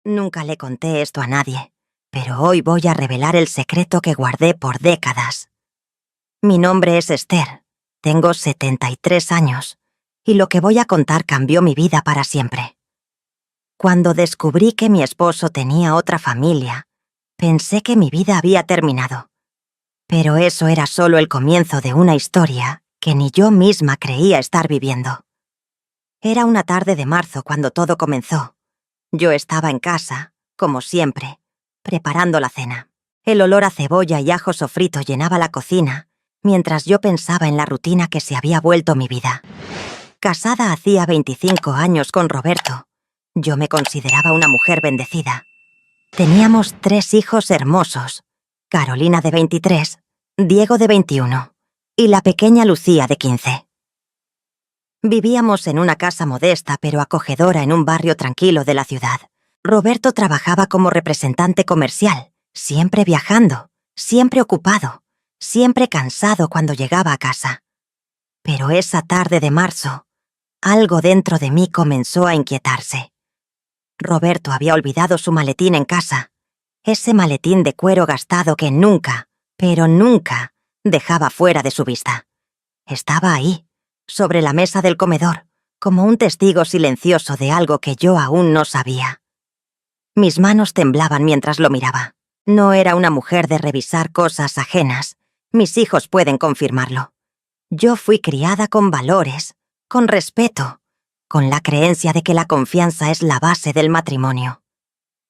Nunca le conté esto a nadie, pero hoy voy a revelar el secreto que guardé por décadas. Mi nombre es Esther, tengo 73 años, y lo que voy a contar cambió mi vida para siempre. Cuando descubrí que mi esposo tenía otra familia, pensé que mi vida había terminado. Pero eso era solo el comienzo de una historia que ni yo misma creía estar viviendo. Era una tarde de marzo cuando todo comenzó. Yo estaba en casa, como siempre, preparando la cena. El olor a cebolla y ajo sofrito llenaba la cocina, mientras yo pensaba en la rutina que se había vuelto mi vida. Casada hacía 25 años con Roberto, yo me consideraba una mujer bendecida. Teníamos 3 hijos hermosos, Carolina de 23, Diego de 21 y la pequeña Lucía de 15. Vivíamos en una casa modesta pero acogedora en un barrio tranquilo de la ciudad. Roberto trabajaba como representante comercial, siempre viajando, siempre ocupado, siempre cansado cuando llegaba a casa. Pero esa tarde de marzo, algo dentro de mí comenzó a inquietarse. Roberto había olvidado su maletín en casa, ese maletín de cuero gastado que nunca, pero nunca, dejaba fuera de su vista. Estaba ahí, sobre la mesa del comedor, como un testigo silencioso de algo que yo aún no sabía. Mis manos temblaban mientras lo miraba. No era una mujer de revisar cosas ajenas. Mis hijos pueden confirmarlo. Yo fui criada con valores, con respeto, con la creencia de que la confianza es la base del matrimonio.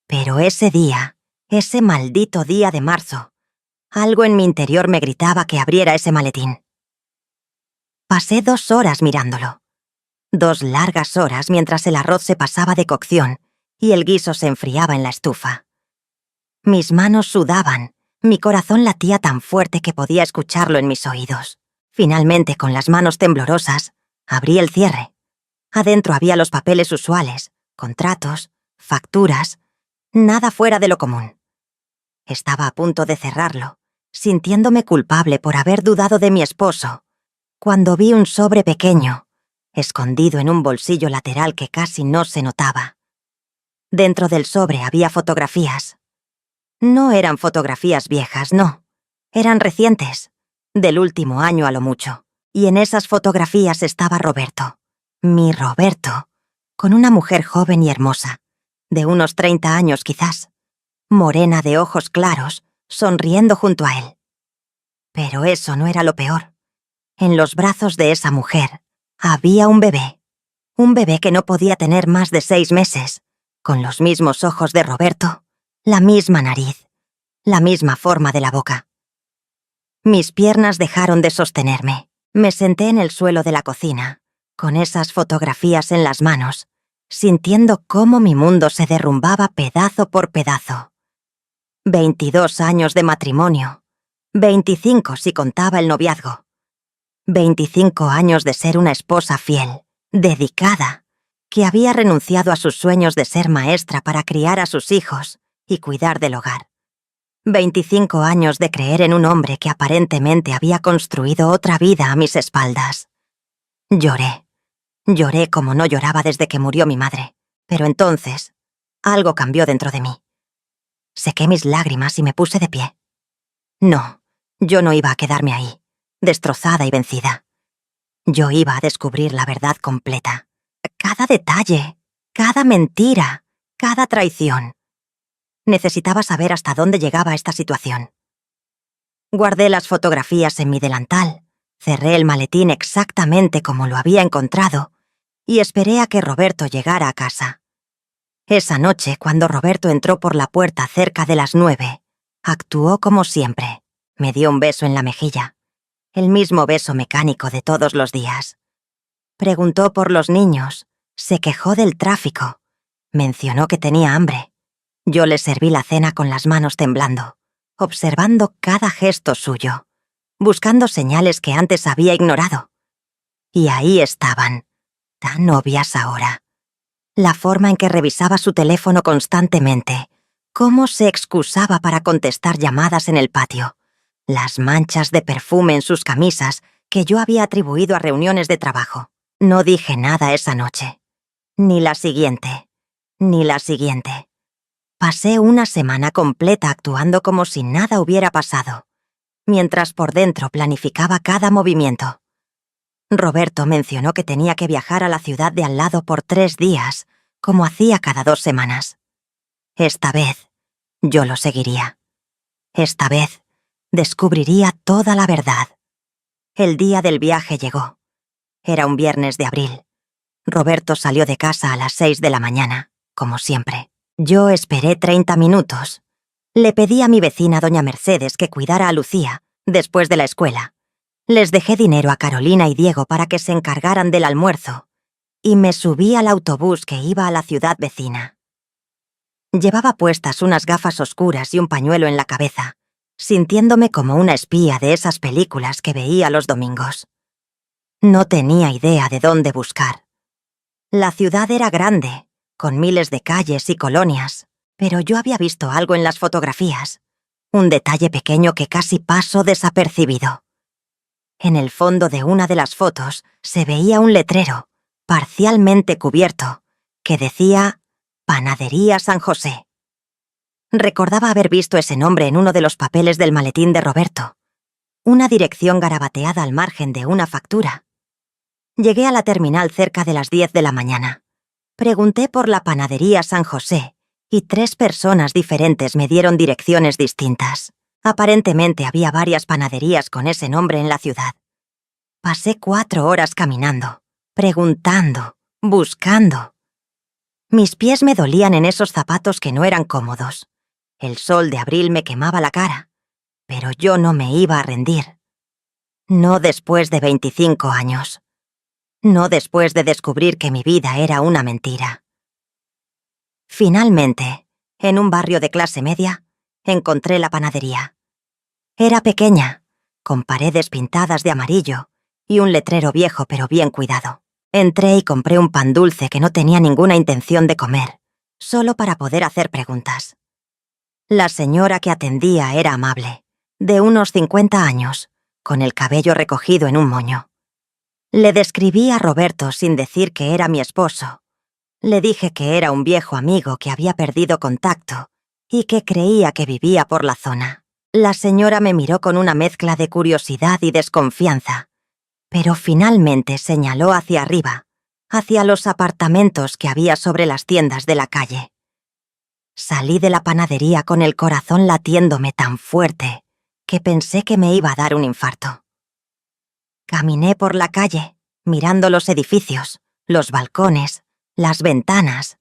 Pero ese día, ese maldito día de marzo, algo en mi interior me gritaba que abriera ese maletín. Pasé 2 horas mirándolo. 2 largas horas mientras el arroz se pasaba de cocción y el guiso se enfriaba en la estufa. Mis manos sudaban, mi corazón latía tan fuerte que podía escucharlo en mis oídos. Finalmente, con las manos temblorosas, abrí el cierre. Adentro había los papeles usuales, contratos, facturas, nada fuera de lo común. Estaba a punto de cerrarlo, sintiéndome culpable por haber dudado de mi esposo, cuando vi un sobre pequeño, escondido en un bolsillo lateral que casi no se notaba. Dentro del sobre había fotografías. No eran fotografías viejas, no. Eran recientes, del último año a lo mucho. Y en esas fotografías estaba Roberto, mi Roberto, con una mujer joven y hermosa, de unos 30 años quizás, morena de ojos claros, sonriendo junto a él. Pero eso no era lo peor. En los brazos de esa mujer había un bebé que no podía tener más de 6 meses, con los mismos ojos de Roberto, la misma nariz, la misma forma de la boca. Mis piernas dejaron de sostenerme. Me senté en el suelo de la cocina, con esas fotografías en las manos, sintiendo cómo mi mundo se derrumbaba pedazo por pedazo. 22 años de matrimonio, 25 si contaba el noviazgo. 25 años de ser una esposa fiel, dedicada, que había renunciado a sus sueños de ser maestra para criar a sus hijos y cuidar del hogar. 25 años de creer en un hombre que aparentemente había construido otra vida a mis espaldas. Lloré como no lloraba desde que murió mi madre, pero entonces algo cambió dentro de mí. Sequé mis lágrimas y me puse de pie. No, yo no iba a quedarme ahí, destrozada y vencida. Yo iba a descubrir la verdad completa. Cada detalle, cada mentira, cada traición. Necesitaba saber hasta dónde llegaba esta situación. Guardé las fotografías en mi delantal, cerré el maletín exactamente como lo había encontrado y esperé a que Roberto llegara a casa. Esa noche, cuando Roberto entró por la puerta cerca de las 9, actuó como siempre. Me dio un beso en la mejilla, el mismo beso mecánico de todos los días. Preguntó por los niños, se quejó del tráfico, mencionó que tenía hambre. Yo le serví la cena con las manos temblando, observando cada gesto suyo, buscando señales que antes había ignorado. Y ahí estaban, tan obvias ahora. La forma en que revisaba su teléfono constantemente, cómo se excusaba para contestar llamadas en el patio, las manchas de perfume en sus camisas que yo había atribuido a reuniones de trabajo. No dije nada esa noche. Ni la siguiente. Pasé una semana completa actuando como si nada hubiera pasado, mientras por dentro planificaba cada movimiento. Roberto mencionó que tenía que viajar a la ciudad de al lado por 3 días, como hacía cada 2 semanas. Esta vez, yo lo seguiría. Esta vez, descubriría toda la verdad. El día del viaje llegó. Era un viernes de abril. Roberto salió de casa a las 6 de la mañana, como siempre. Yo esperé 30 minutos. Le pedí a mi vecina doña Mercedes que cuidara a Lucía, después de la escuela. Les dejé dinero a Carolina y Diego para que se encargaran del almuerzo, y me subí al autobús que iba a la ciudad vecina. Llevaba puestas unas gafas oscuras y un pañuelo en la cabeza, sintiéndome como una espía de esas películas que veía los domingos. No tenía idea de dónde buscar. La ciudad era grande, con miles de calles y colonias, pero yo había visto algo en las fotografías, un detalle pequeño que casi pasó desapercibido. En el fondo de una de las fotos se veía un letrero, parcialmente cubierto, que decía Panadería San José. Recordaba haber visto ese nombre en uno de los papeles del maletín de Roberto, una dirección garabateada al margen de una factura. Llegué a la terminal cerca de las 10 de la mañana. Pregunté por la Panadería San José y 3 personas diferentes me dieron direcciones distintas. Aparentemente había varias panaderías con ese nombre en la ciudad. Pasé 4 horas caminando, preguntando, buscando. Mis pies me dolían en esos zapatos que no eran cómodos. El sol de abril me quemaba la cara, pero yo no me iba a rendir. No después de 25 años. No después de descubrir que mi vida era una mentira. Finalmente, en un barrio de clase media, encontré la panadería. Era pequeña, con paredes pintadas de amarillo y un letrero viejo pero bien cuidado. Entré y compré un pan dulce que no tenía ninguna intención de comer, solo para poder hacer preguntas. La señora que atendía era amable, de unos 50 años, con el cabello recogido en un moño. Le describí a Roberto sin decir que era mi esposo. Le dije que era un viejo amigo que había perdido contacto y que creía que vivía por la zona. La señora me miró con una mezcla de curiosidad y desconfianza, pero finalmente señaló hacia arriba, hacia los apartamentos que había sobre las tiendas de la calle. Salí de la panadería con el corazón latiéndome tan fuerte que pensé que me iba a dar un infarto. Caminé por la calle, mirando los edificios, los balcones, las ventanas,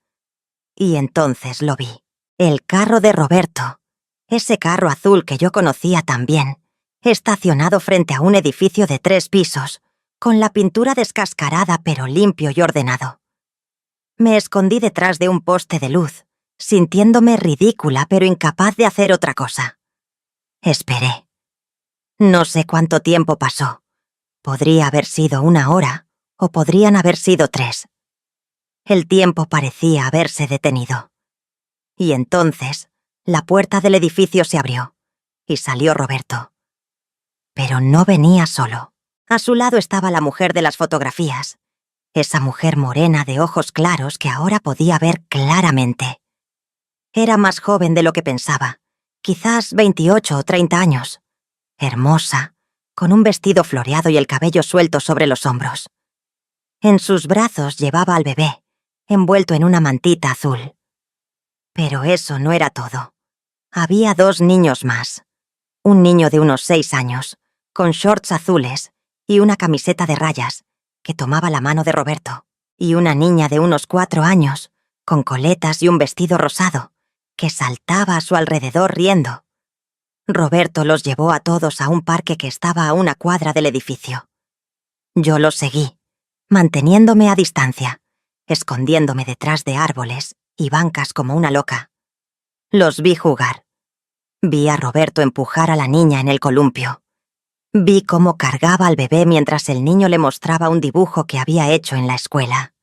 y entonces lo vi. El carro de Roberto, ese carro azul que yo conocía tan bien, estacionado frente a un edificio de 3 pisos, con la pintura descascarada pero limpio y ordenado. Me escondí detrás de un poste de luz, sintiéndome ridícula pero incapaz de hacer otra cosa. Esperé. No sé cuánto tiempo pasó. Podría haber sido 1 hora, o podrían haber sido 3. El tiempo parecía haberse detenido. Y entonces, la puerta del edificio se abrió, y salió Roberto. Pero no venía solo. A su lado estaba la mujer de las fotografías, esa mujer morena de ojos claros que ahora podía ver claramente. Era más joven de lo que pensaba, quizás 28 o 30 años. Hermosa, con un vestido floreado y el cabello suelto sobre los hombros. En sus brazos llevaba al bebé, envuelto en una mantita azul. Pero eso no era todo. Había 2 niños más. Un niño de unos 6 años, con shorts azules y una camiseta de rayas, que tomaba la mano de Roberto, y una niña de unos 4 años, con coletas y un vestido rosado, que saltaba a su alrededor riendo. Roberto los llevó a todos a un parque que estaba a 1 cuadra del edificio. Yo los seguí, manteniéndome a distancia, escondiéndome detrás de árboles y bancas como una loca. Los vi jugar. Vi a Roberto empujar a la niña en el columpio. Vi cómo cargaba al bebé mientras el niño le mostraba un dibujo que había hecho en la escuela.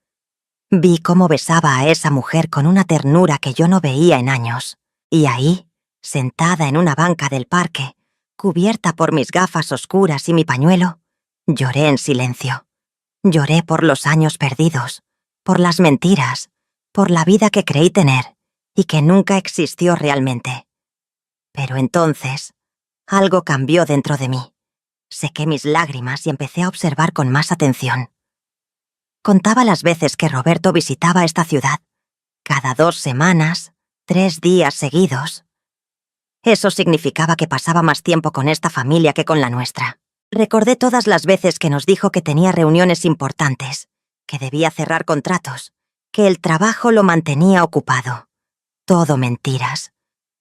Vi cómo besaba a esa mujer con una ternura que yo no veía en años. Y ahí, sentada en una banca del parque, cubierta por mis gafas oscuras y mi pañuelo, lloré en silencio. Lloré por los años perdidos, por las mentiras, por la vida que creí tener y que nunca existió realmente. Pero entonces, algo cambió dentro de mí. Sequé mis lágrimas y empecé a observar con más atención. Contaba las veces que Roberto visitaba esta ciudad, cada 2 semanas, 3 días seguidos. Eso significaba que pasaba más tiempo con esta familia que con la nuestra. Recordé todas las veces que nos dijo que tenía reuniones importantes, que debía cerrar contratos, que el trabajo lo mantenía ocupado. Todo mentiras.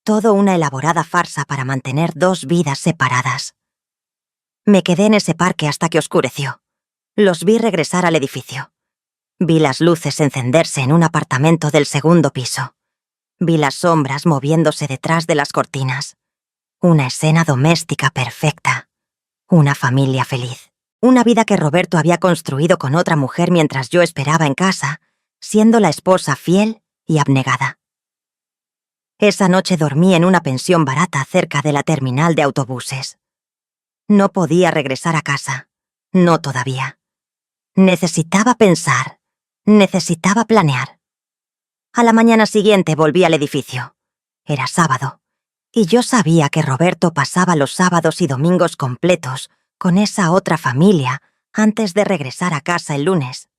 Todo una elaborada farsa para mantener 2 vidas separadas. Me quedé en ese parque hasta que oscureció. Los vi regresar al edificio. Vi las luces encenderse en un apartamento del 2.º piso. Vi las sombras moviéndose detrás de las cortinas. Una escena doméstica perfecta. Una familia feliz. Una vida que Roberto había construido con otra mujer mientras yo esperaba en casa, siendo la esposa fiel y abnegada. Esa noche dormí en una pensión barata cerca de la terminal de autobuses. No podía regresar a casa. No todavía. Necesitaba pensar. Necesitaba planear. A la mañana siguiente volví al edificio. Era sábado, y yo sabía que Roberto pasaba los sábados y domingos completos con esa otra familia antes de regresar a casa el lunes.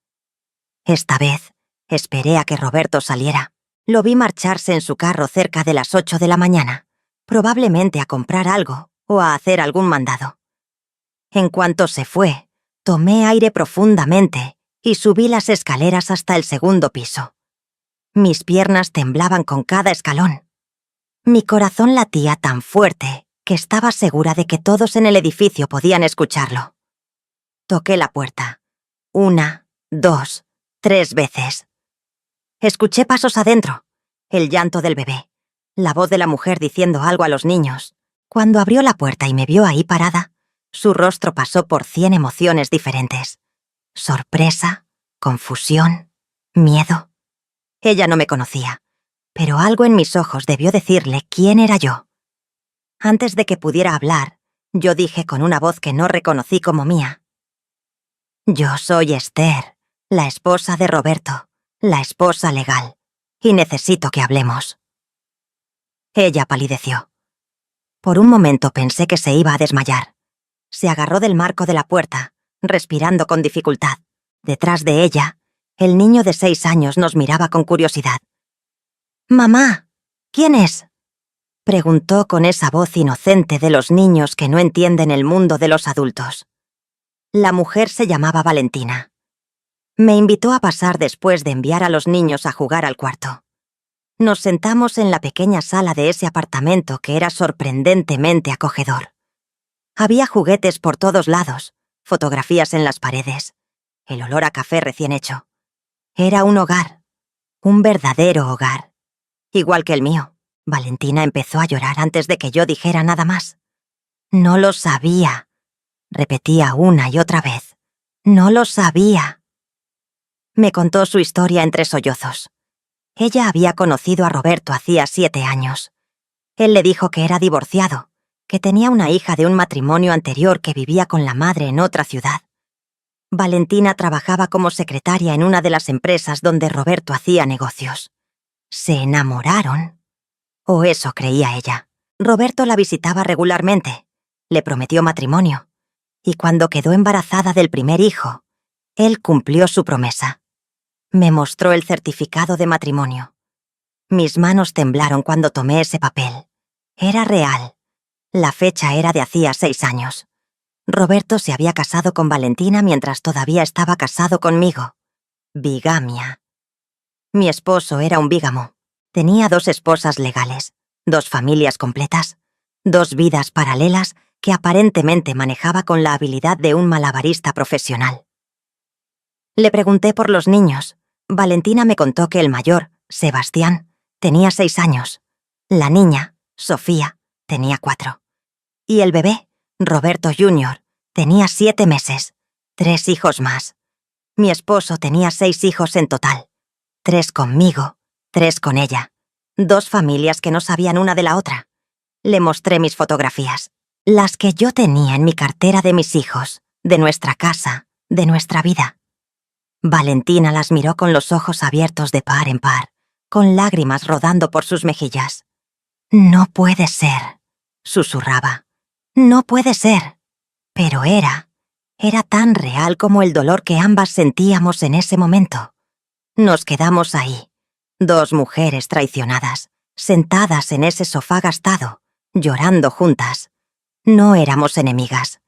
Esta vez, esperé a que Roberto saliera. Lo vi marcharse en su carro cerca de las 8 de la mañana, probablemente a comprar algo o a hacer algún mandado. En cuanto se fue, tomé aire profundamente y subí las escaleras hasta el 2.º piso. Mis piernas temblaban con cada escalón. Mi corazón latía tan fuerte que estaba segura de que todos en el edificio podían escucharlo. Toqué la puerta. 1, 2, 3 veces. Escuché pasos adentro, el llanto del bebé, la voz de la mujer diciendo algo a los niños. Cuando abrió la puerta y me vio ahí parada, su rostro pasó por 100 emociones diferentes. Sorpresa, confusión, miedo. Ella no me conocía, pero algo en mis ojos debió decirle quién era yo. Antes de que pudiera hablar, yo dije con una voz que no reconocí como mía: «Yo soy Esther, la esposa de Roberto, la esposa legal, y necesito que hablemos». Ella palideció. Por un momento pensé que se iba a desmayar. Se agarró del marco de la puerta, respirando con dificultad. Detrás de ella, el niño de 6 años nos miraba con curiosidad. «Mamá, ¿quién es?», preguntó con esa voz inocente de los niños que no entienden el mundo de los adultos. La mujer se llamaba Valentina. Me invitó a pasar después de enviar a los niños a jugar al cuarto. Nos sentamos en la pequeña sala de ese apartamento que era sorprendentemente acogedor. Había juguetes por todos lados, fotografías en las paredes, el olor a café recién hecho. Era un hogar, un verdadero hogar, igual que el mío. Valentina empezó a llorar antes de que yo dijera nada más. «No lo sabía», repetía una y otra vez. «No lo sabía». Me contó su historia entre sollozos. Ella había conocido a Roberto hacía 7 años. Él le dijo que era divorciado, que tenía una hija de un matrimonio anterior que vivía con la madre en otra ciudad. Valentina trabajaba como secretaria en una de las empresas donde Roberto hacía negocios. Se enamoraron. O eso creía ella. Roberto la visitaba regularmente, le prometió matrimonio, y cuando quedó embarazada del primer hijo, él cumplió su promesa. Me mostró el certificado de matrimonio. Mis manos temblaron cuando tomé ese papel. Era real. La fecha era de hacía 6 años. Roberto se había casado con Valentina mientras todavía estaba casado conmigo. Bigamia. Mi esposo era un bígamo. Tenía 2 esposas legales, 2 familias completas, 2 vidas paralelas que aparentemente manejaba con la habilidad de un malabarista profesional. Le pregunté por los niños. Valentina me contó que el mayor, Sebastián, tenía 6 años. La niña, Sofía, tenía 4. Y el bebé, Roberto Jr., tenía 7 meses, 3 hijos más. Mi esposo tenía 6 hijos en total, 3 conmigo, 3 con ella. 2 familias que no sabían una de la otra. Le mostré mis fotografías, las que yo tenía en mi cartera de mis hijos, de nuestra casa, de nuestra vida. Valentina las miró con los ojos abiertos de par en par, con lágrimas rodando por sus mejillas. «No puede ser», susurraba. «No puede ser». Pero era tan real como el dolor que ambas sentíamos en ese momento. Nos quedamos ahí, dos mujeres traicionadas, sentadas en ese sofá gastado, llorando juntas. No éramos enemigas.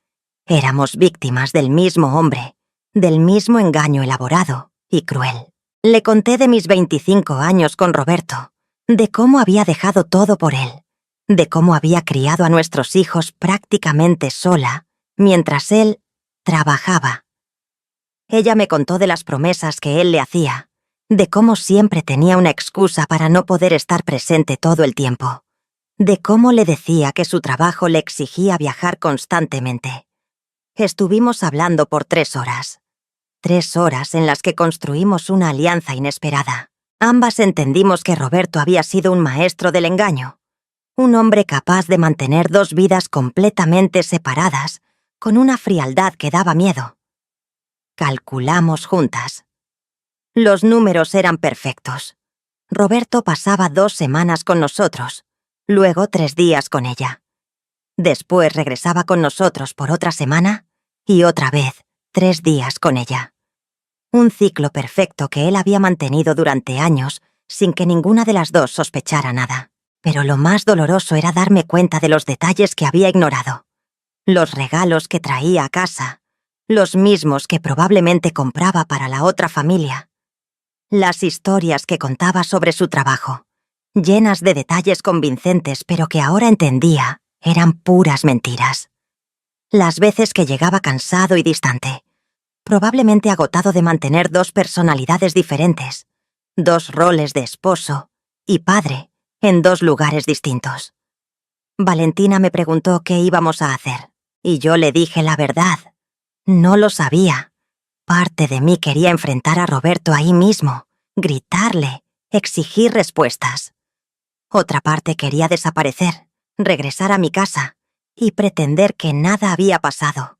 Éramos víctimas del mismo hombre, del mismo engaño elaborado y cruel. Le conté de mis 25 años con Roberto, de cómo había dejado todo por él, de cómo había criado a nuestros hijos prácticamente sola, mientras él trabajaba. Ella me contó de las promesas que él le hacía, de cómo siempre tenía una excusa para no poder estar presente todo el tiempo, de cómo le decía que su trabajo le exigía viajar constantemente. Estuvimos hablando por 3 horas. 3 horas en las que construimos una alianza inesperada. Ambas entendimos que Roberto había sido un maestro del engaño, un hombre capaz de mantener 2 vidas completamente separadas, con una frialdad que daba miedo. Calculamos juntas. Los números eran perfectos. Roberto pasaba 2 semanas con nosotros, luego 3 días con ella. Después regresaba con nosotros por otra semana y otra vez 3 días con ella. Un ciclo perfecto que él había mantenido durante años sin que ninguna de las dos sospechara nada. Pero lo más doloroso era darme cuenta de los detalles que había ignorado. Los regalos que traía a casa, los mismos que probablemente compraba para la otra familia. Las historias que contaba sobre su trabajo, llenas de detalles convincentes pero que ahora entendía eran puras mentiras. Las veces que llegaba cansado y distante, probablemente agotado de mantener 2 personalidades diferentes, 2 roles de esposo y padre en 2 lugares distintos. Valentina me preguntó qué íbamos a hacer, y yo le dije la verdad. No lo sabía. Parte de mí quería enfrentar a Roberto ahí mismo, gritarle, exigir respuestas. Otra parte quería desaparecer, regresar a mi casa y pretender que nada había pasado.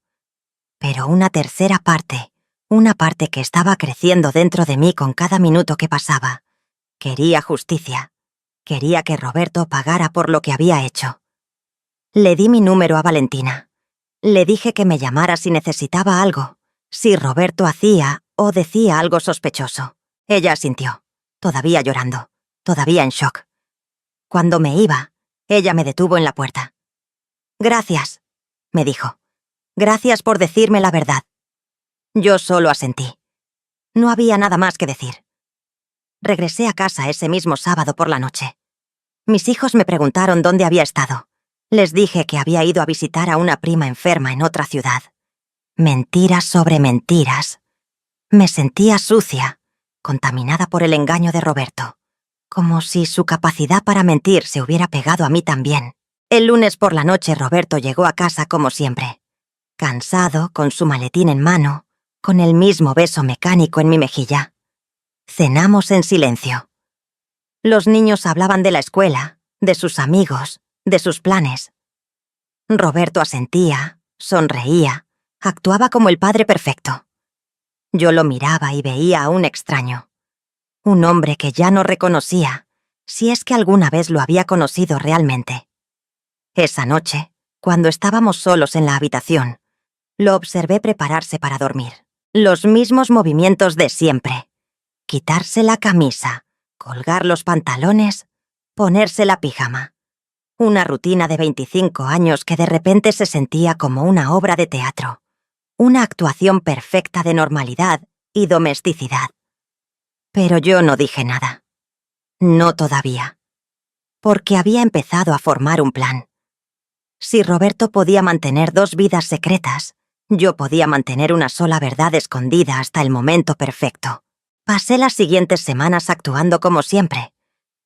Pero una tercera parte, una parte que estaba creciendo dentro de mí con cada minuto que pasaba, quería justicia. Quería que Roberto pagara por lo que había hecho. Le di mi número a Valentina. Le dije que me llamara si necesitaba algo, si Roberto hacía o decía algo sospechoso. Ella asintió, todavía llorando, todavía en shock. Cuando me iba, ella me detuvo en la puerta. «Gracias», me dijo. «Gracias por decirme la verdad». Yo solo asentí. No había nada más que decir. Regresé a casa ese mismo sábado por la noche. Mis hijos me preguntaron dónde había estado. Les dije que había ido a visitar a una prima enferma en otra ciudad. Mentiras sobre mentiras. Me sentía sucia, contaminada por el engaño de Roberto, como si su capacidad para mentir se hubiera pegado a mí también. El lunes por la noche Roberto llegó a casa como siempre, cansado, con su maletín en mano, con el mismo beso mecánico en mi mejilla. Cenamos en silencio. Los niños hablaban de la escuela, de sus amigos, de sus planes. Roberto asentía, sonreía, actuaba como el padre perfecto. Yo lo miraba y veía a un extraño. Un hombre que ya no reconocía, si es que alguna vez lo había conocido realmente. Esa noche, cuando estábamos solos en la habitación, lo observé prepararse para dormir. Los mismos movimientos de siempre. Quitarse la camisa, colgar los pantalones, ponerse la pijama. Una rutina de 25 años que de repente se sentía como una obra de teatro. Una actuación perfecta de normalidad y domesticidad. Pero yo no dije nada. No todavía. Porque había empezado a formar un plan. Si Roberto podía mantener 2 vidas secretas, yo podía mantener una sola verdad escondida hasta el momento perfecto. Pasé las siguientes semanas actuando como siempre,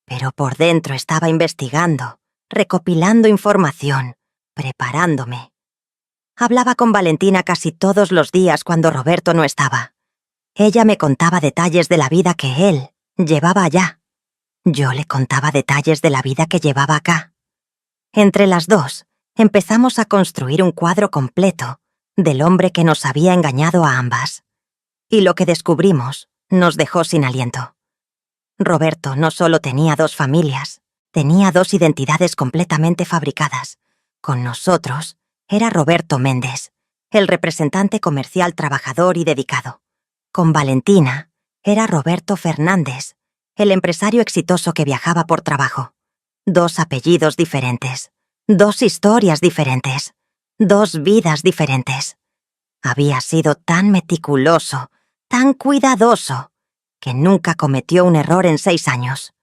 pero por dentro estaba investigando, recopilando información, preparándome. Hablaba con Valentina casi todos los días cuando Roberto no estaba. Ella me contaba detalles de la vida que él llevaba allá. Yo le contaba detalles de la vida que llevaba acá. Entre las dos, empezamos a construir un cuadro completo del hombre que nos había engañado a ambas. Y lo que descubrimos nos dejó sin aliento. Roberto no solo tenía 2 familias, tenía 2 identidades completamente fabricadas. Con nosotros era Roberto Méndez, el representante comercial trabajador y dedicado. Con Valentina era Roberto Fernández, el empresario exitoso que viajaba por trabajo. 2 apellidos diferentes, 2 historias diferentes, 2 vidas diferentes. Había sido tan meticuloso, tan cuidadoso, que nunca cometió un error en 6 años.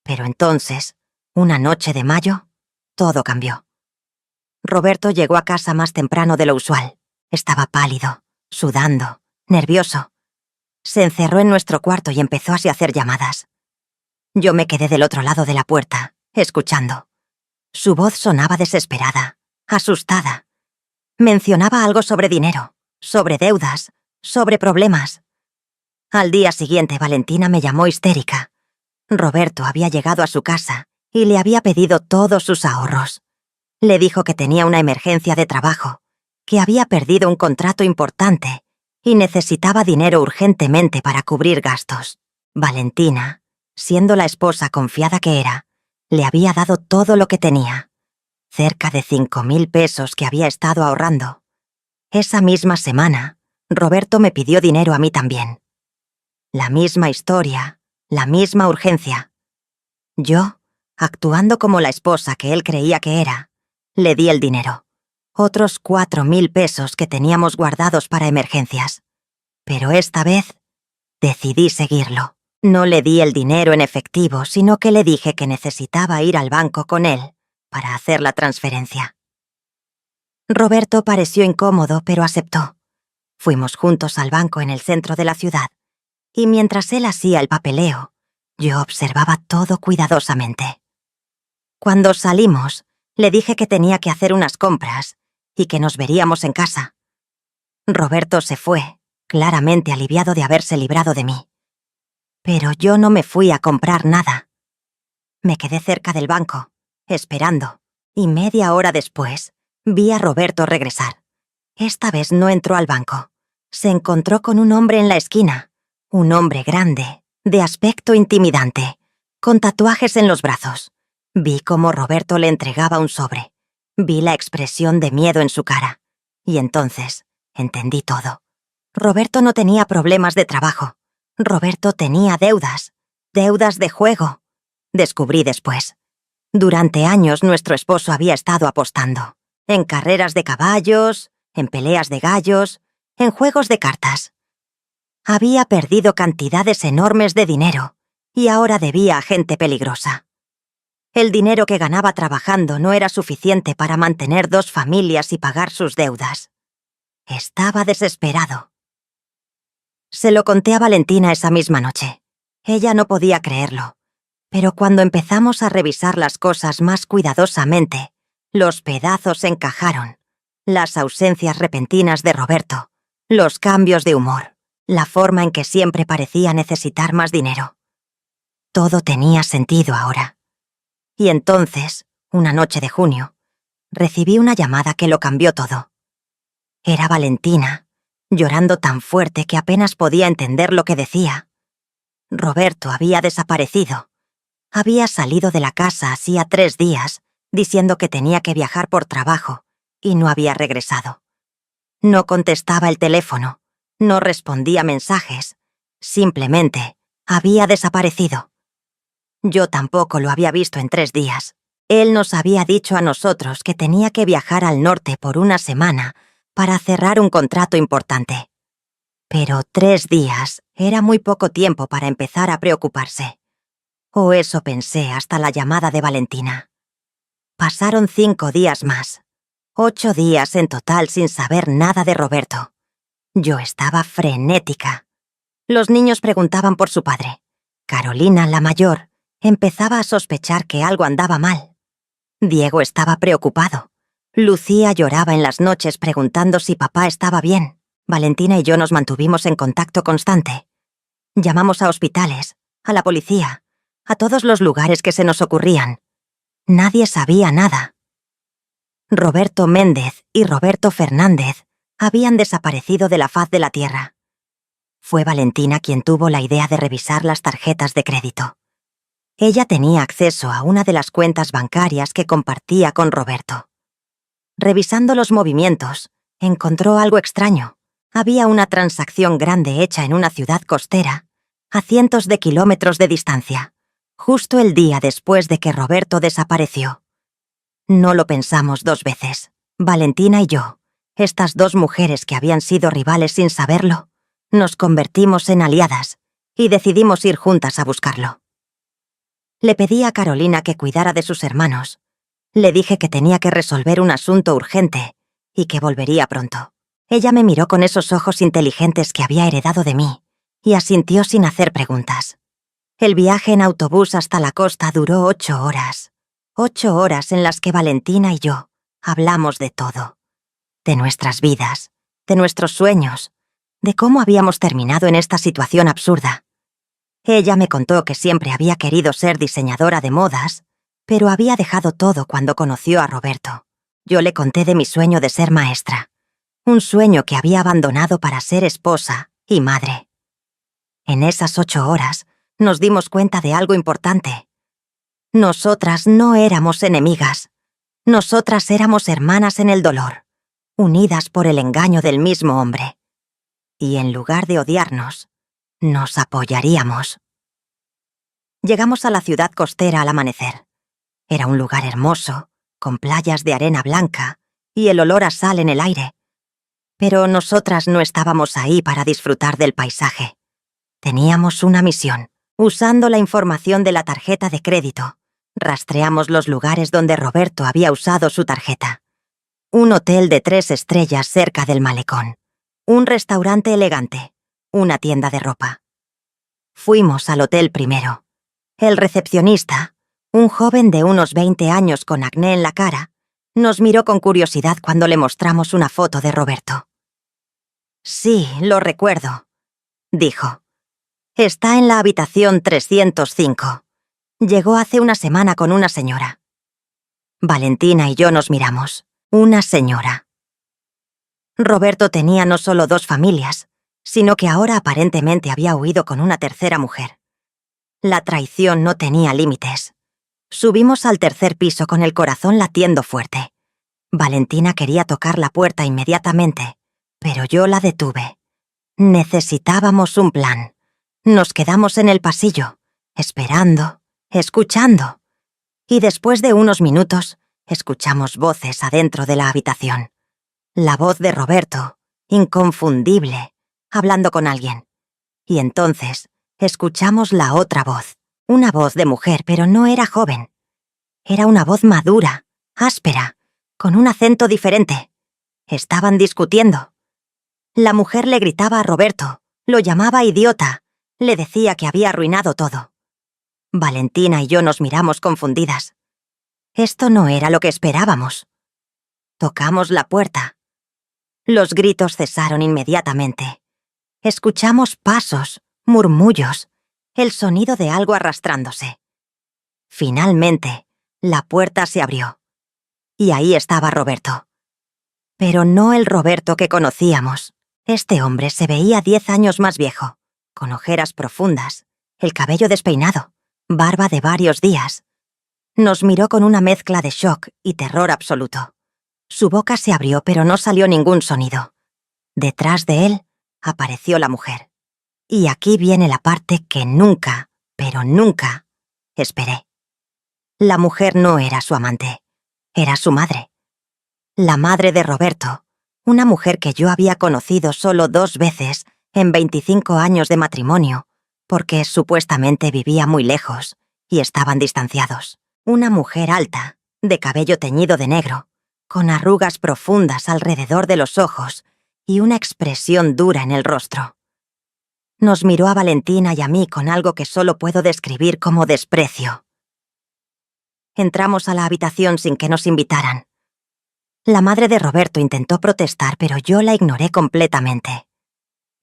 Pero entonces, una noche de mayo, todo cambió. Roberto llegó a casa más temprano de lo usual. Estaba pálido, sudando, nervioso. Se encerró en nuestro cuarto y empezó así a hacer llamadas. Yo me quedé del otro lado de la puerta, escuchando. Su voz sonaba desesperada, asustada. Mencionaba algo sobre dinero, sobre deudas, sobre problemas. Al día siguiente, Valentina me llamó histérica. Roberto había llegado a su casa y le había pedido todos sus ahorros. Le dijo que tenía una emergencia de trabajo, que había perdido un contrato importante y necesitaba dinero urgentemente para cubrir gastos. Valentina, siendo la esposa confiada que era, le había dado todo lo que tenía. Cerca de 5.000 pesos que había estado ahorrando. Esa misma semana, Roberto me pidió dinero a mí también. La misma historia, la misma urgencia. Yo, actuando como la esposa que él creía que era, le di el dinero. Otros 4.000 pesos que teníamos guardados para emergencias. Pero esta vez, decidí seguirlo. No le di el dinero en efectivo, sino que le dije que necesitaba ir al banco con él para hacer la transferencia. Roberto pareció incómodo, pero aceptó. Fuimos juntos al banco en el centro de la ciudad, y mientras él hacía el papeleo, yo observaba todo cuidadosamente. Cuando salimos, le dije que tenía que hacer unas compras y que nos veríamos en casa. Roberto se fue, claramente aliviado de haberse librado de mí. Pero yo no me fui a comprar nada. Me quedé cerca del banco, esperando, y media hora después, vi a Roberto regresar. Esta vez no entró al banco. Se encontró con un hombre en la esquina, un hombre grande, de aspecto intimidante, con tatuajes en los brazos. Vi cómo Roberto le entregaba un sobre. Vi la expresión de miedo en su cara. Y entonces, entendí todo. Roberto no tenía problemas de trabajo. Roberto tenía deudas. Deudas de juego. Descubrí después. Durante años nuestro esposo había estado apostando. En carreras de caballos, en peleas de gallos, en juegos de cartas. Había perdido cantidades enormes de dinero y ahora debía a gente peligrosa. El dinero que ganaba trabajando no era suficiente para mantener 2 familias y pagar sus deudas. Estaba desesperado. Se lo conté a Valentina esa misma noche. Ella no podía creerlo, pero cuando empezamos a revisar las cosas más cuidadosamente, los pedazos encajaron. Las ausencias repentinas de Roberto, los cambios de humor, la forma en que siempre parecía necesitar más dinero. Todo tenía sentido ahora. Y entonces, una noche de junio, recibí una llamada que lo cambió todo. Era Valentina, llorando tan fuerte que apenas podía entender lo que decía. Roberto había desaparecido. Había salido de la casa hacía 3 días, diciendo que tenía que viajar por trabajo, y no había regresado. No contestaba el teléfono, no respondía mensajes, simplemente había desaparecido. Yo tampoco lo había visto en 3 días. Él nos había dicho a nosotros que tenía que viajar al norte por una semana para cerrar un contrato importante. Pero 3 días era muy poco tiempo para empezar a preocuparse. O eso pensé hasta la llamada de Valentina. Pasaron 5 días más. 8 días en total sin saber nada de Roberto. Yo estaba frenética. Los niños preguntaban por su padre. Carolina, la mayor, empezaba a sospechar que algo andaba mal. Diego estaba preocupado. Lucía lloraba en las noches preguntando si papá estaba bien. Valentina y yo nos mantuvimos en contacto constante. Llamamos a hospitales, a la policía, a todos los lugares que se nos ocurrían. Nadie sabía nada. Roberto Méndez y Roberto Fernández habían desaparecido de la faz de la tierra. Fue Valentina quien tuvo la idea de revisar las tarjetas de crédito. Ella tenía acceso a una de las cuentas bancarias que compartía con Roberto. Revisando los movimientos, encontró algo extraño. Había una transacción grande hecha en una ciudad costera, a cientos de kilómetros de distancia, justo el día después de que Roberto desapareció. No lo pensamos dos veces. Valentina y yo, estas dos mujeres que habían sido rivales sin saberlo, nos convertimos en aliadas y decidimos ir juntas a buscarlo. Le pedí a Carolina que cuidara de sus hermanos. Le dije que tenía que resolver un asunto urgente y que volvería pronto. Ella me miró con esos ojos inteligentes que había heredado de mí y asintió sin hacer preguntas. El viaje en autobús hasta la costa duró 8 horas. 8 horas en las que Valentina y yo hablamos de todo. De nuestras vidas, de nuestros sueños, de cómo habíamos terminado en esta situación absurda. Ella me contó que siempre había querido ser diseñadora de modas, pero había dejado todo cuando conoció a Roberto. Yo le conté de mi sueño de ser maestra, un sueño que había abandonado para ser esposa y madre. En esas 8 horas nos dimos cuenta de algo importante. Nosotras no éramos enemigas. Nosotras éramos hermanas en el dolor, unidas por el engaño del mismo hombre. Y en lugar de odiarnos, nos apoyaríamos. Llegamos a la ciudad costera al amanecer. Era un lugar hermoso, con playas de arena blanca y el olor a sal en el aire. Pero nosotras no estábamos ahí para disfrutar del paisaje. Teníamos una misión. Usando la información de la tarjeta de crédito, rastreamos los lugares donde Roberto había usado su tarjeta. Un hotel de 3 estrellas cerca del malecón. Un restaurante elegante. Una tienda de ropa. Fuimos al hotel primero. El recepcionista, un joven de unos 20 años con acné en la cara, nos miró con curiosidad cuando le mostramos una foto de Roberto. «Sí, lo recuerdo», dijo. «Está en la habitación 305. Llegó hace una semana con una señora». Valentina y yo nos miramos. Una señora. Roberto tenía no solo 2 familias, sino que ahora aparentemente había huido con una tercera mujer. La traición no tenía límites. Subimos al 3er piso con el corazón latiendo fuerte. Valentina quería tocar la puerta inmediatamente, pero yo la detuve. Necesitábamos un plan. Nos quedamos en el pasillo, esperando, escuchando. Y después de unos minutos, escuchamos voces adentro de la habitación. La voz de Roberto, inconfundible, hablando con alguien. Y entonces, escuchamos la otra voz. Una voz de mujer, pero no era joven. Era una voz madura, áspera, con un acento diferente. Estaban discutiendo. La mujer le gritaba a Roberto, lo llamaba idiota, le decía que había arruinado todo. Valentina y yo nos miramos confundidas. Esto no era lo que esperábamos. Tocamos la puerta. Los gritos cesaron inmediatamente. Escuchamos pasos, murmullos, el sonido de algo arrastrándose. Finalmente, la puerta se abrió. Y ahí estaba Roberto. Pero no el Roberto que conocíamos. Este hombre se veía 10 años más viejo, con ojeras profundas, el cabello despeinado, barba de varios días. Nos miró con una mezcla de shock y terror absoluto. Su boca se abrió, pero no salió ningún sonido. Detrás de él apareció la mujer. Y aquí viene la parte que nunca, pero nunca, esperé. La mujer no era su amante, era su madre. La madre de Roberto, una mujer que yo había conocido solo 2 veces en 25 años de matrimonio, porque supuestamente vivía muy lejos y estaban distanciados. Una mujer alta, de cabello teñido de negro, con arrugas profundas alrededor de los ojos y una expresión dura en el rostro. Nos miró a Valentina y a mí con algo que solo puedo describir como desprecio. Entramos a la habitación sin que nos invitaran. La madre de Roberto intentó protestar, pero yo la ignoré completamente.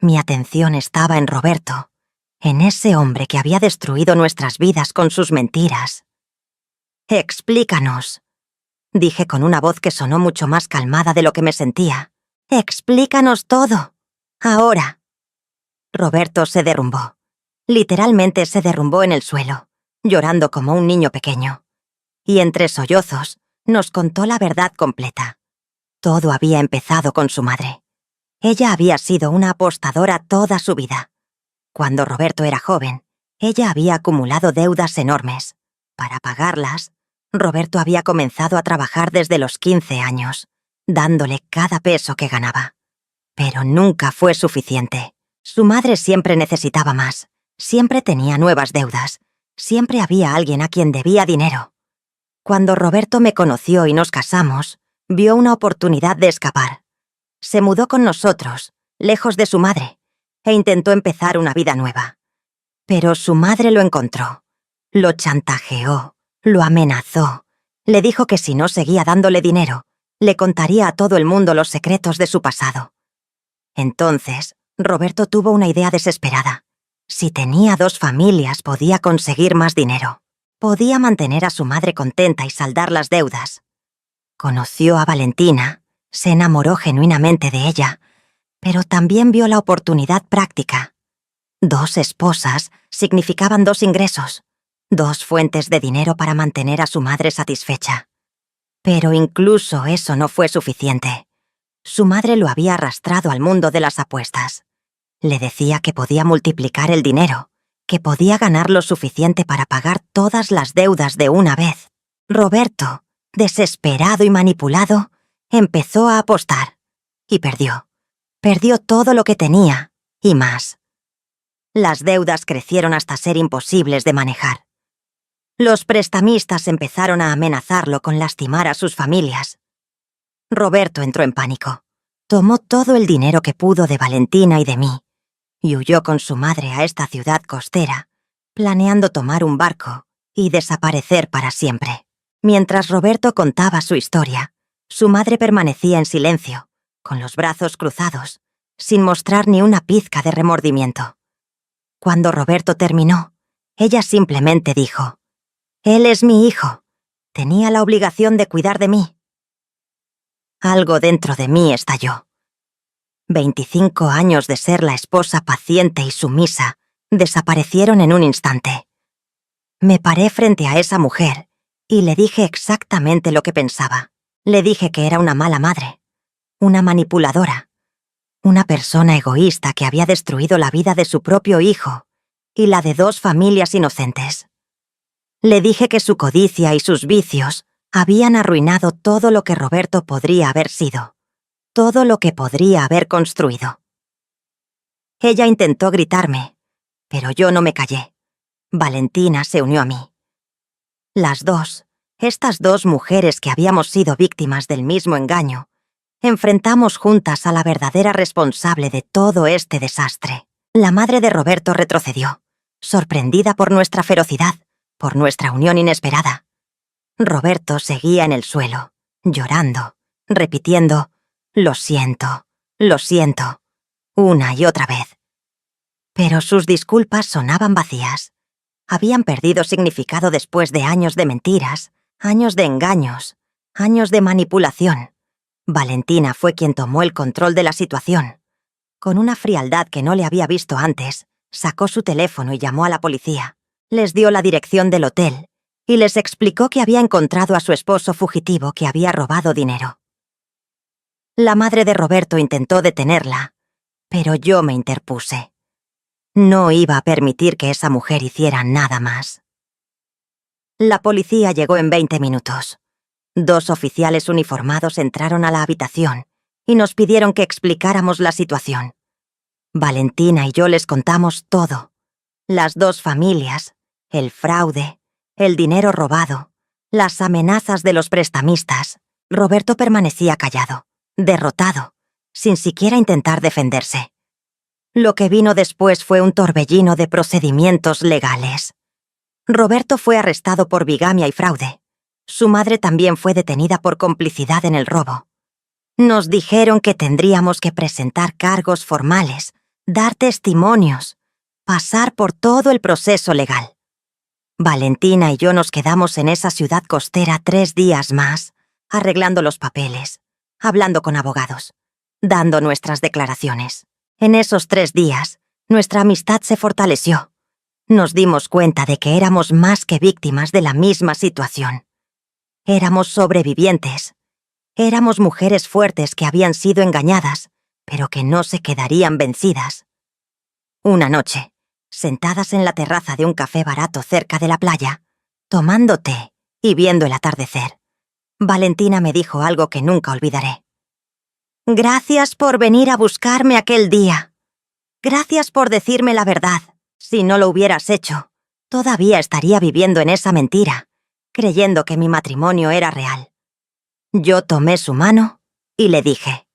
Mi atención estaba en Roberto, en ese hombre que había destruido nuestras vidas con sus mentiras. «Explícanos», dije con una voz que sonó mucho más calmada de lo que me sentía. «Explícanos todo. Ahora». Roberto se derrumbó. Literalmente se derrumbó en el suelo. llorando como un niño pequeño. Y entre sollozos, nos contó la verdad completa. Todo había empezado con su madre. Ella había sido una apostadora toda su vida. Cuando Roberto era joven, ella había acumulado deudas enormes. Para pagarlas, Roberto había comenzado a trabajar desde los 15 años, dándole cada peso que ganaba. Pero nunca fue suficiente. Su madre siempre necesitaba más, siempre tenía nuevas deudas, siempre había alguien a quien debía dinero. Cuando Roberto me conoció y nos casamos, vio una oportunidad de escapar. Se mudó con nosotros, lejos de su madre, e intentó empezar una vida nueva. Pero su madre lo encontró, lo chantajeó, lo amenazó, le dijo que si no seguía dándole dinero, le contaría a todo el mundo los secretos de su pasado. Entonces, Roberto tuvo una idea desesperada. Si tenía 2 familias, podía conseguir más dinero. Podía mantener a su madre contenta y saldar las deudas. Conoció a Valentina, se enamoró genuinamente de ella, pero también vio la oportunidad práctica. 2 esposas significaban 2 ingresos, 2 fuentes de dinero para mantener a su madre satisfecha. Pero incluso eso no fue suficiente. Su madre lo había arrastrado al mundo de las apuestas. Le decía que podía multiplicar el dinero, que podía ganar lo suficiente para pagar todas las deudas de una vez. Roberto, desesperado y manipulado, empezó a apostar. Y perdió. Perdió todo lo que tenía, y más. Las deudas crecieron hasta ser imposibles de manejar. Los prestamistas empezaron a amenazarlo con lastimar a sus familias. Roberto entró en pánico. Tomó todo el dinero que pudo de Valentina y de mí, y huyó con su madre a esta ciudad costera, planeando tomar un barco y desaparecer para siempre. Mientras Roberto contaba su historia, su madre permanecía en silencio, con los brazos cruzados, sin mostrar ni una pizca de remordimiento. Cuando Roberto terminó, ella simplemente dijo: «Él es mi hijo. Tenía la obligación de cuidar de mí». Algo dentro de mí estalló. 25 años de ser la esposa paciente y sumisa desaparecieron en un instante. Me paré frente a esa mujer y le dije exactamente lo que pensaba. Le dije que era una mala madre, una manipuladora, una persona egoísta que había destruido la vida de su propio hijo y la de 2 familias inocentes. Le dije que su codicia y sus vicios habían arruinado todo lo que Roberto podría haber sido, todo lo que podría haber construido. Ella intentó gritarme, pero yo no me callé. Valentina se unió a mí. Las 2, estas 2 mujeres que habíamos sido víctimas del mismo engaño, enfrentamos juntas a la verdadera responsable de todo este desastre. La madre de Roberto retrocedió, sorprendida por nuestra ferocidad, por nuestra unión inesperada. Roberto seguía en el suelo, llorando, repitiendo: lo siento, una y otra vez. Pero sus disculpas sonaban vacías. Habían perdido significado después de años de mentiras, años de engaños, años de manipulación. Valentina fue quien tomó el control de la situación. Con una frialdad que no le había visto antes, sacó su teléfono y llamó a la policía. Les dio la dirección del hotel y les explicó que había encontrado a su esposo fugitivo que había robado dinero. La madre de Roberto intentó detenerla, pero yo me interpuse. No iba a permitir que esa mujer hiciera nada más. La policía llegó en 20 minutos. 2 oficiales uniformados entraron a la habitación y nos pidieron que explicáramos la situación. Valentina y yo les contamos todo. Las 2 familias, el fraude, el dinero robado, las amenazas de los prestamistas. Roberto permanecía callado, derrotado, sin siquiera intentar defenderse. Lo que vino después fue un torbellino de procedimientos legales. Roberto fue arrestado por bigamia y fraude. Su madre también fue detenida por complicidad en el robo. Nos dijeron que tendríamos que presentar cargos formales, dar testimonios, pasar por todo el proceso legal. Valentina y yo nos quedamos en esa ciudad costera 3 días más, arreglando los papeles, hablando con abogados, dando nuestras declaraciones. En esos 3 días, nuestra amistad se fortaleció. Nos dimos cuenta de que éramos más que víctimas de la misma situación. Éramos sobrevivientes. Éramos mujeres fuertes que habían sido engañadas, pero que no se quedarían vencidas. Una noche, sentadas en la terraza de un café barato cerca de la playa, tomando té y viendo el atardecer, Valentina me dijo algo que nunca olvidaré. «Gracias por venir a buscarme aquel día. Gracias por decirme la verdad. Si no lo hubieras hecho, todavía estaría viviendo en esa mentira, creyendo que mi matrimonio era real». Yo tomé su mano y le dije,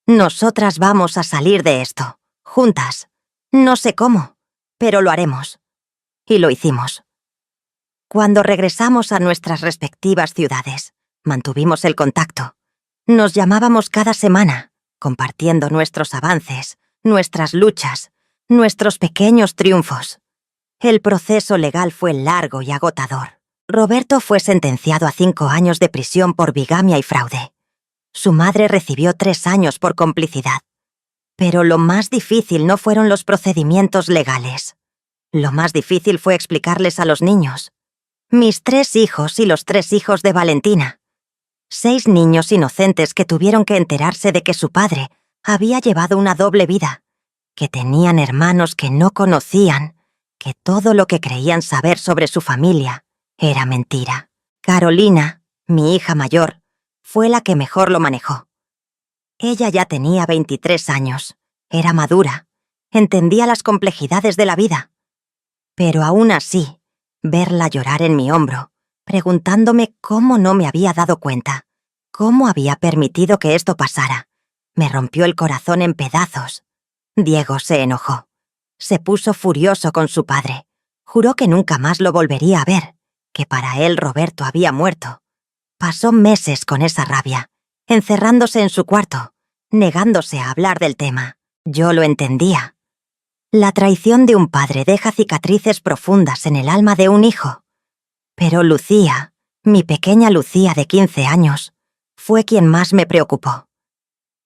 «Nosotras vamos a salir de esto, juntas. No sé cómo, pero lo haremos». Y lo hicimos. Cuando regresamos a nuestras respectivas ciudades, mantuvimos el contacto. Nos llamábamos cada semana, compartiendo nuestros avances, nuestras luchas, nuestros pequeños triunfos. El proceso legal fue largo y agotador. Roberto fue sentenciado a 5 años de prisión por bigamia y fraude. Su madre recibió 3 años por complicidad. Pero lo más difícil no fueron los procedimientos legales. Lo más difícil fue explicarles a los niños. Mis 3 hijos y los 3 hijos de Valentina. 6 niños inocentes que tuvieron que enterarse de que su padre había llevado una doble vida, que tenían hermanos que no conocían, que todo lo que creían saber sobre su familia era mentira. Carolina, mi hija mayor, fue la que mejor lo manejó. Ella ya tenía 23 años, era madura, entendía las complejidades de la vida. Pero aún así, verla llorar en mi hombro, preguntándome cómo no me había dado cuenta, cómo había permitido que esto pasara, me rompió el corazón en pedazos. Diego se enojó. Se puso furioso con su padre. Juró que nunca más lo volvería a ver, que para él Roberto había muerto. Pasó meses con esa rabia, encerrándose en su cuarto, negándose a hablar del tema. Yo lo entendía. La traición de un padre deja cicatrices profundas en el alma de un hijo. Pero Lucía, mi pequeña Lucía de 15 años, fue quien más me preocupó.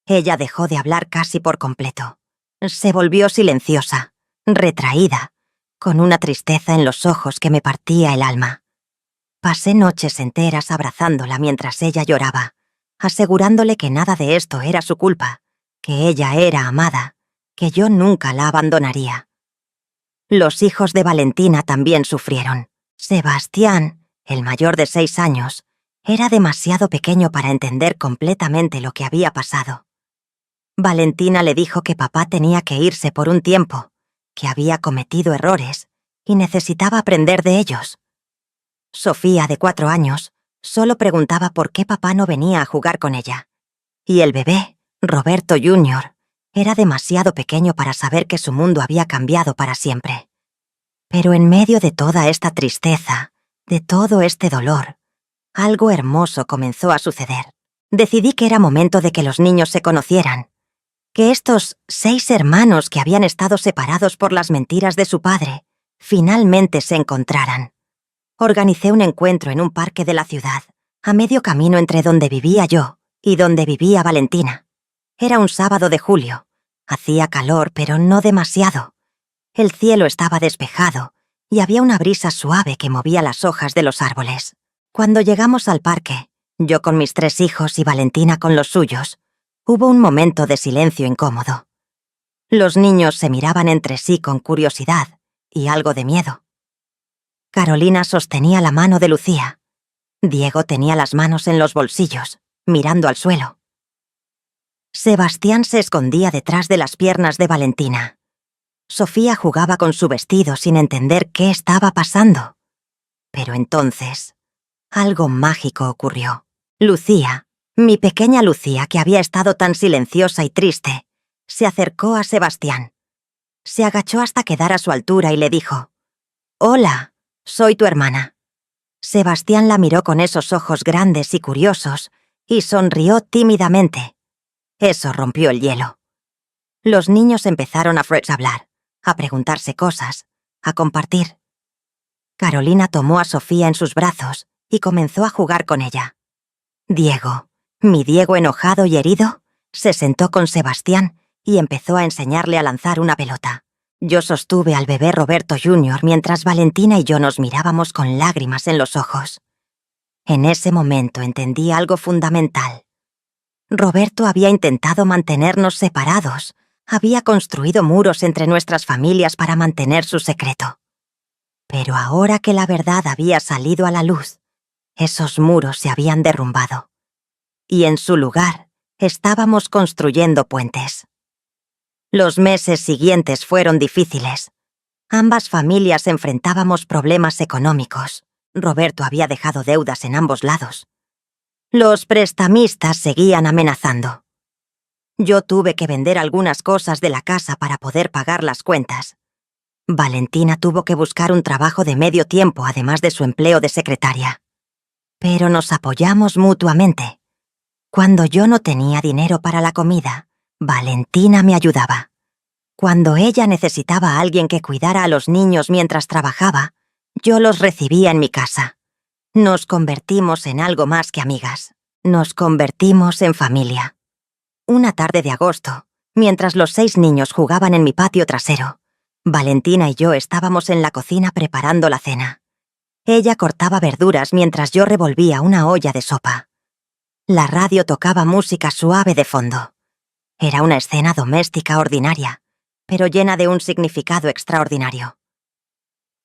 Ella dejó de hablar casi por completo. Se volvió silenciosa, retraída, con una tristeza en los ojos que me partía el alma. Pasé noches enteras abrazándola mientras ella lloraba, asegurándole que nada de esto era su culpa, que ella era amada, que yo nunca la abandonaría. Los hijos de Valentina también sufrieron. Sebastián, el mayor de 6 años, era demasiado pequeño para entender completamente lo que había pasado. Valentina le dijo que papá tenía que irse por un tiempo, que había cometido errores y necesitaba aprender de ellos. Sofía, de 4 años, solo preguntaba por qué papá no venía a jugar con ella. Y el bebé, Roberto Jr., era demasiado pequeño para saber que su mundo había cambiado para siempre. Pero en medio de toda esta tristeza, de todo este dolor, algo hermoso comenzó a suceder. Decidí que era momento de que los niños se conocieran, que estos 6 hermanos que habían estado separados por las mentiras de su padre, finalmente se encontraran. Organicé un encuentro en un parque de la ciudad, a medio camino entre donde vivía yo y donde vivía Valentina. Era un sábado de julio. Hacía calor, pero no demasiado. El cielo estaba despejado y había una brisa suave que movía las hojas de los árboles. Cuando llegamos al parque, yo con mis 3 hijos y Valentina con los suyos, hubo un momento de silencio incómodo. Los niños se miraban entre sí con curiosidad y algo de miedo. Carolina sostenía la mano de Lucía. Diego tenía las manos en los bolsillos, mirando al suelo. Sebastián se escondía detrás de las piernas de Valentina. Sofía jugaba con su vestido sin entender qué estaba pasando. Pero entonces, algo mágico ocurrió. Lucía, mi pequeña Lucía, que había estado tan silenciosa y triste, se acercó a Sebastián. Se agachó hasta quedar a su altura y le dijo: «Hola, soy tu hermana». Sebastián la miró con esos ojos grandes y curiosos y sonrió tímidamente. Eso rompió el hielo. Los niños empezaron a hablar, a preguntarse cosas, a compartir. Carolina tomó a Sofía en sus brazos y comenzó a jugar con ella. Diego, mi Diego enojado y herido, se sentó con Sebastián y empezó a enseñarle a lanzar una pelota. Yo sostuve al bebé Roberto Jr. mientras Valentina y yo nos mirábamos con lágrimas en los ojos. En ese momento entendí algo fundamental. Roberto había intentado mantenernos separados, había construido muros entre nuestras familias para mantener su secreto. Pero ahora que la verdad había salido a la luz, esos muros se habían derrumbado. Y en su lugar, estábamos construyendo puentes. Los meses siguientes fueron difíciles. Ambas familias enfrentábamos problemas económicos. Roberto había dejado deudas en ambos lados. Los prestamistas seguían amenazando. Yo tuve que vender algunas cosas de la casa para poder pagar las cuentas. Valentina tuvo que buscar un trabajo de medio tiempo además de su empleo de secretaria. Pero nos apoyamos mutuamente. Cuando yo no tenía dinero para la comida, Valentina me ayudaba. Cuando ella necesitaba a alguien que cuidara a los niños mientras trabajaba, yo los recibía en mi casa. Nos convertimos en algo más que amigas. Nos convertimos en familia. Una tarde de agosto, mientras los 6 niños jugaban en mi patio trasero, Valentina y yo estábamos en la cocina preparando la cena. Ella cortaba verduras mientras yo revolvía una olla de sopa. La radio tocaba música suave de fondo. Era una escena doméstica ordinaria, pero llena de un significado extraordinario.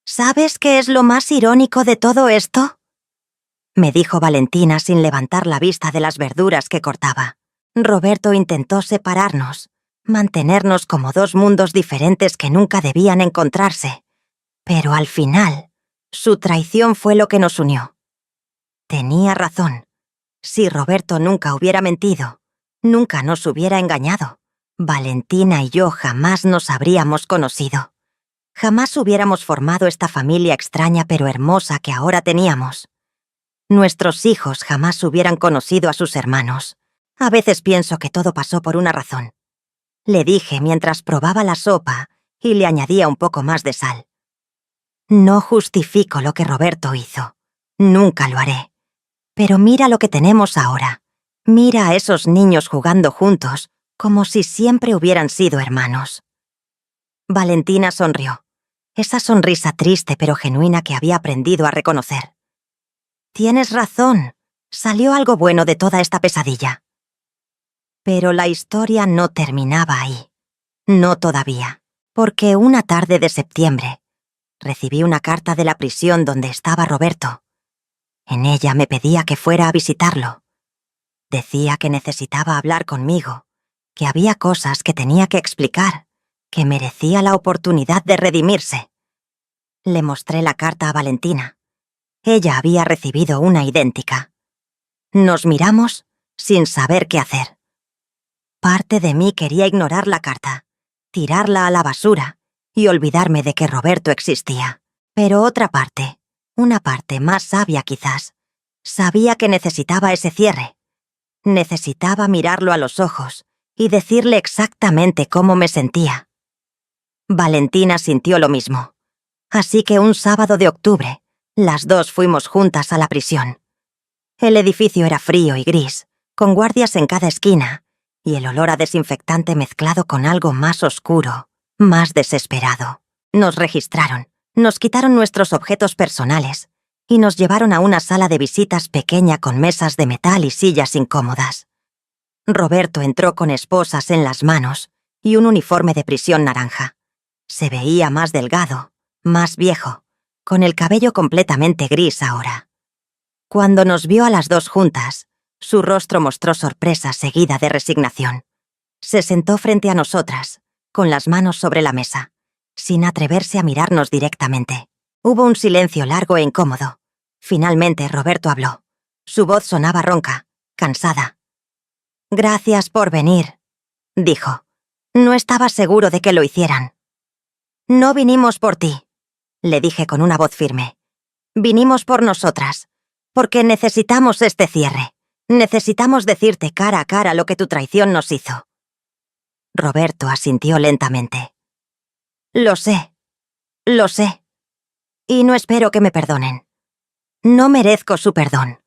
¿Sabes qué es lo más irónico de todo esto?, me dijo Valentina sin levantar la vista de las verduras que cortaba. Roberto intentó separarnos, mantenernos como 2 mundos diferentes que nunca debían encontrarse. Pero al final, su traición fue lo que nos unió. Tenía razón. Si Roberto nunca hubiera mentido, nunca nos hubiera engañado, Valentina y yo jamás nos habríamos conocido. Jamás hubiéramos formado esta familia extraña pero hermosa que ahora teníamos. Nuestros hijos jamás hubieran conocido a sus hermanos. A veces pienso que todo pasó por una razón. Le dije mientras probaba la sopa y le añadía un poco más de sal. No justifico lo que Roberto hizo. Nunca lo haré. Pero mira lo que tenemos ahora. Mira a esos niños jugando juntos, como si siempre hubieran sido hermanos. Valentina sonrió. Esa sonrisa triste pero genuina que había aprendido a reconocer. Tienes razón. Salió algo bueno de toda esta pesadilla. Pero la historia no terminaba ahí. No todavía. Porque una tarde de septiembre, recibí una carta de la prisión donde estaba Roberto. En ella me pedía que fuera a visitarlo. Decía que necesitaba hablar conmigo, que había cosas que tenía que explicar, que merecía la oportunidad de redimirse. Le mostré la carta a Valentina. Ella había recibido una idéntica. Nos miramos sin saber qué hacer. Parte de mí quería ignorar la carta, tirarla a la basura y olvidarme de que Roberto existía. Pero otra parte, una parte más sabia quizás, sabía que necesitaba ese cierre. Necesitaba mirarlo a los ojos y decirle exactamente cómo me sentía. Valentina sintió lo mismo. Así que un sábado de octubre, las 2 fuimos juntas a la prisión. El edificio era frío y gris, con guardias en cada esquina, y el olor a desinfectante mezclado con algo más oscuro, más desesperado. Nos registraron, nos quitaron nuestros objetos personales y nos llevaron a una sala de visitas pequeña con mesas de metal y sillas incómodas. Roberto entró con esposas en las manos y un uniforme de prisión naranja. Se veía más delgado, más viejo, con el cabello completamente gris ahora. Cuando nos vio a las 2 juntas, su rostro mostró sorpresa seguida de resignación. Se sentó frente a nosotras, con las manos sobre la mesa, sin atreverse a mirarnos directamente. Hubo un silencio largo e incómodo. Finalmente Roberto habló. Su voz sonaba ronca, cansada. «Gracias por venir», dijo. «No estaba seguro de que lo hicieran». «No vinimos por ti», le dije con una voz firme. «Vinimos por nosotras, porque necesitamos este cierre. Necesitamos decirte cara a cara lo que tu traición nos hizo». Roberto asintió lentamente. «Lo sé. Lo sé. Y no espero que me perdonen. No merezco su perdón.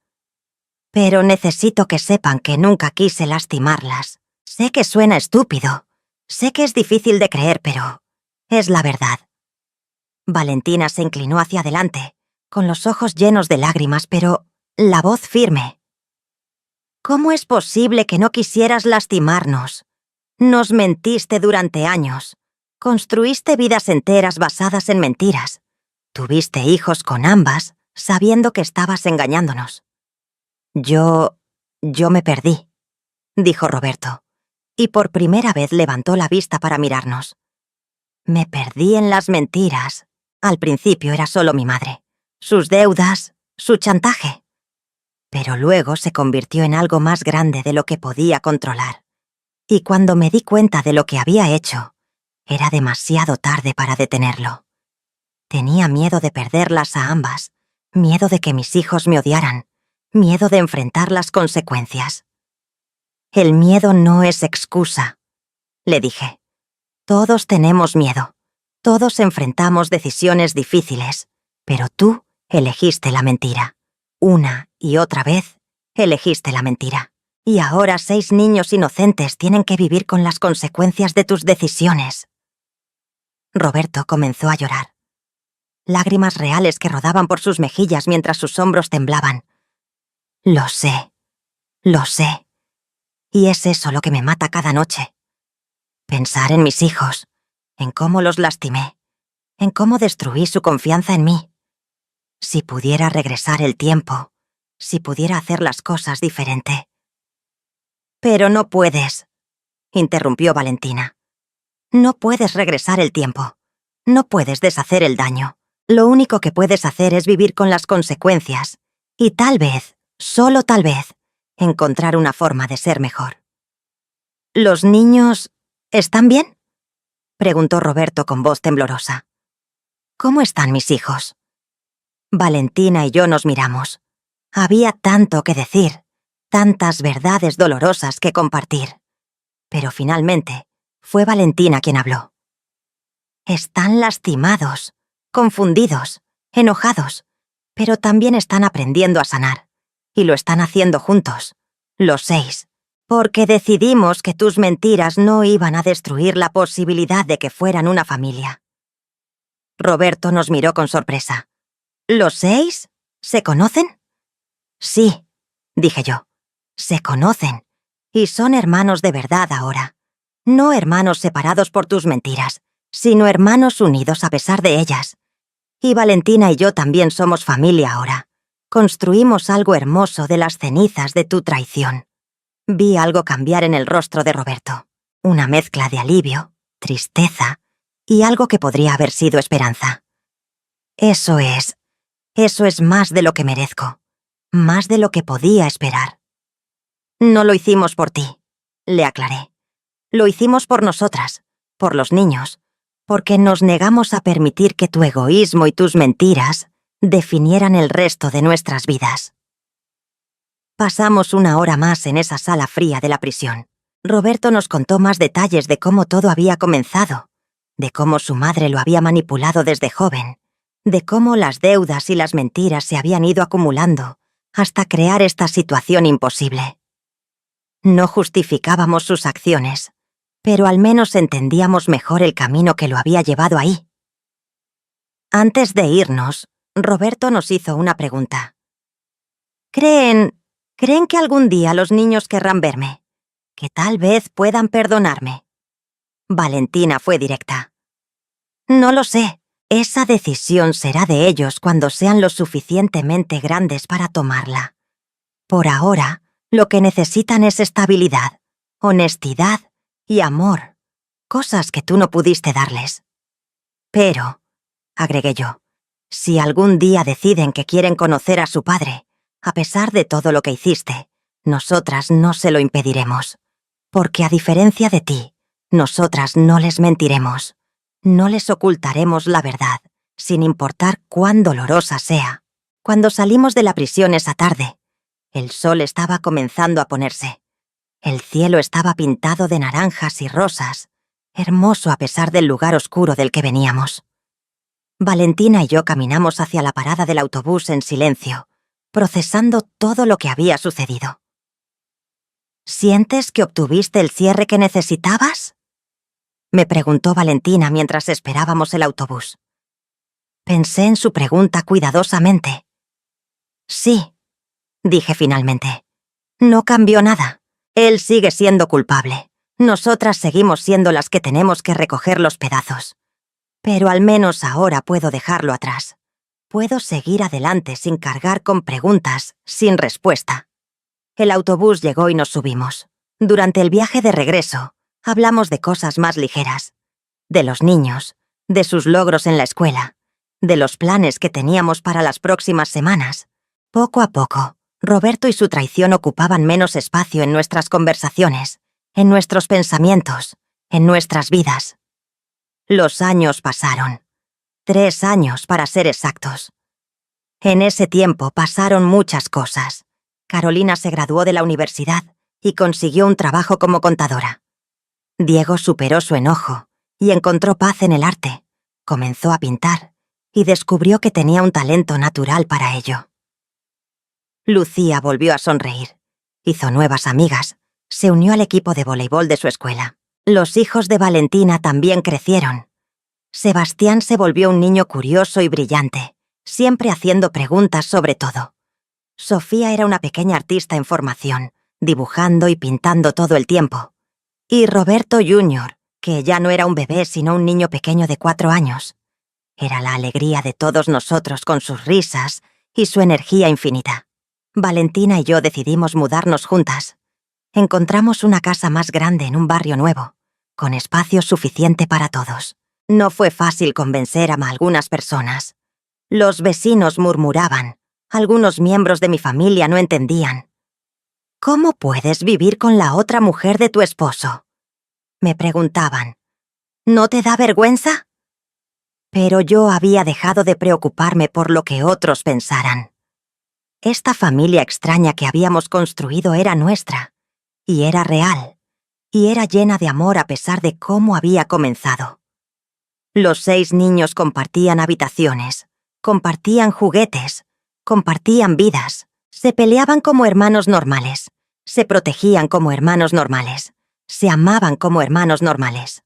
Pero necesito que sepan que nunca quise lastimarlas. Sé que suena estúpido. Sé que es difícil de creer, pero Es la verdad. Valentina se inclinó hacia adelante, con los ojos llenos de lágrimas, pero la voz firme. ¿Cómo es posible que no quisieras lastimarnos? Nos mentiste durante años. Construiste vidas enteras basadas en mentiras. Tuviste hijos con ambas, sabiendo que estabas engañándonos. Yo me perdí, dijo Roberto, y por primera vez levantó la vista para mirarnos. Me perdí en las mentiras. Al principio era solo mi madre, sus deudas, su chantaje. Pero luego se convirtió en algo más grande de lo que podía controlar. Y cuando me di cuenta de lo que había hecho, era demasiado tarde para detenerlo. Tenía miedo de perderlas a ambas, miedo de que mis hijos me odiaran, miedo de enfrentar las consecuencias. El miedo no es excusa, le dije. Todos tenemos miedo. Todos enfrentamos decisiones difíciles, pero tú elegiste la mentira. Una y otra vez, elegiste la mentira. Y ahora 6 niños inocentes tienen que vivir con las consecuencias de tus decisiones. Roberto comenzó a llorar. Lágrimas reales que rodaban por sus mejillas mientras sus hombros temblaban. Lo sé. Y es eso lo que me mata cada noche. Pensar en mis hijos, en cómo los lastimé, en cómo destruí su confianza en mí. Si pudiera regresar el tiempo, si pudiera hacer las cosas diferente. Pero no puedes, interrumpió Valentina. No puedes regresar el tiempo. No puedes deshacer el daño. Lo único que puedes hacer es vivir con las consecuencias y tal vez, solo tal vez, encontrar una forma de ser mejor. ¿Los niños están bien?, preguntó Roberto con voz temblorosa. ¿Cómo están mis hijos? Valentina y yo nos miramos. Había tanto que decir, tantas verdades dolorosas que compartir. Pero finalmente, fue Valentina quien habló. Están lastimados, confundidos, enojados, pero también están aprendiendo a sanar. Y lo están haciendo juntos, los 6, porque decidimos que tus mentiras no iban a destruir la posibilidad de que fueran una familia. Roberto nos miró con sorpresa. ¿Los 6? ¿Se conocen? Sí, dije yo. Se conocen. Y son hermanos de verdad ahora. No hermanos separados por tus mentiras, sino hermanos unidos a pesar de ellas. Y Valentina y yo también somos familia ahora. Construimos algo hermoso de las cenizas de tu traición. Vi algo cambiar en el rostro de Roberto. Una mezcla de alivio, tristeza y algo que podría haber sido esperanza. Eso es más de lo que merezco. Más de lo que podía esperar. No lo hicimos por ti, le aclaré. Lo hicimos por nosotras, por los niños, porque nos negamos a permitir que tu egoísmo y tus mentiras definieran el resto de nuestras vidas. Pasamos 1 hora más en esa sala fría de la prisión. Roberto nos contó más detalles de cómo todo había comenzado, de cómo su madre lo había manipulado desde joven, de cómo las deudas y las mentiras se habían ido acumulando hasta crear esta situación imposible. No justificábamos sus acciones, pero al menos entendíamos mejor el camino que lo había llevado ahí. Antes de irnos, Roberto nos hizo una pregunta. ¿Creen que algún día los niños querrán verme? ¿Que tal vez puedan perdonarme? Valentina fue directa. No lo sé. Esa decisión será de ellos cuando sean lo suficientemente grandes para tomarla. Por ahora, lo que necesitan es estabilidad, honestidad y amor, cosas que tú no pudiste darles. Pero, agregué yo, si algún día deciden que quieren conocer a su padre, a pesar de todo lo que hiciste, nosotras no se lo impediremos. Porque a diferencia de ti, nosotras no les mentiremos. No les ocultaremos la verdad, sin importar cuán dolorosa sea. Cuando salimos de la prisión esa tarde, el sol estaba comenzando a ponerse. El cielo estaba pintado de naranjas y rosas, hermoso a pesar del lugar oscuro del que veníamos. Valentina y yo caminamos hacia la parada del autobús en silencio, procesando todo lo que había sucedido. ¿Sientes que obtuviste el cierre que necesitabas?, Me preguntó Valentina mientras esperábamos el autobús. Pensé en su pregunta cuidadosamente. Sí, dije finalmente. No cambió nada. Él sigue siendo culpable. Nosotras seguimos siendo las que tenemos que recoger los pedazos. Pero al menos ahora puedo dejarlo atrás. Puedo seguir adelante sin cargar con preguntas, sin respuesta. El autobús llegó y nos subimos. Durante el viaje de regreso, hablamos de cosas más ligeras. De los niños, de sus logros en la escuela, de los planes que teníamos para las próximas semanas. Poco a poco, Roberto y su traición ocupaban menos espacio en nuestras conversaciones, en nuestros pensamientos, en nuestras vidas. Los años pasaron. 3 años para ser exactos. En ese tiempo pasaron muchas cosas. Carolina se graduó de la universidad y consiguió un trabajo como contadora. Diego superó su enojo y encontró paz en el arte. Comenzó a pintar y descubrió que tenía un talento natural para ello. Lucía volvió a sonreír. Hizo nuevas amigas. Se unió al equipo de voleibol de su escuela. Los hijos de Valentina también crecieron. Sebastián se volvió un niño curioso y brillante, siempre haciendo preguntas sobre todo. Sofía era una pequeña artista en formación, dibujando y pintando todo el tiempo. Y Roberto Jr., que ya no era un bebé sino un niño pequeño de 4 años. Era la alegría de todos nosotros con sus risas y su energía infinita. Valentina y yo decidimos mudarnos juntas. Encontramos una casa más grande en un barrio nuevo, con espacio suficiente para todos. No fue fácil convencer a algunas personas. Los vecinos murmuraban. Algunos miembros de mi familia no entendían. ¿Cómo puedes vivir con la otra mujer de tu esposo?, me preguntaban. ¿No te da vergüenza? Pero yo había dejado de preocuparme por lo que otros pensaran. Esta familia extraña que habíamos construido era nuestra, y era real, y era llena de amor a pesar de cómo había comenzado. Los 6 niños compartían habitaciones, compartían juguetes, compartían vidas, se peleaban como hermanos normales, se protegían como hermanos normales, se amaban como hermanos normales.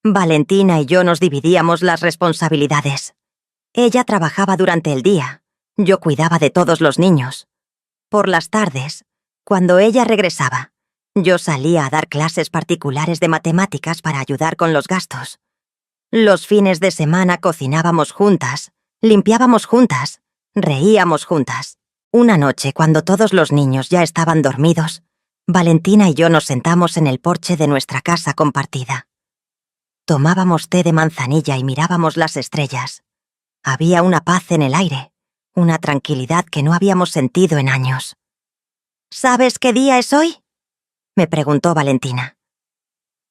Valentina y yo nos dividíamos las responsabilidades. Ella trabajaba durante el día, yo cuidaba de todos los niños. Por las tardes, cuando ella regresaba, yo salía a dar clases particulares de matemáticas para ayudar con los gastos. Los fines de semana cocinábamos juntas, limpiábamos juntas, reíamos juntas. Una noche, cuando todos los niños ya estaban dormidos, Valentina y yo nos sentamos en el porche de nuestra casa compartida. Tomábamos té de manzanilla y mirábamos las estrellas. Había una paz en el aire, una tranquilidad que no habíamos sentido en años. ¿Sabes qué día es hoy?, me preguntó Valentina.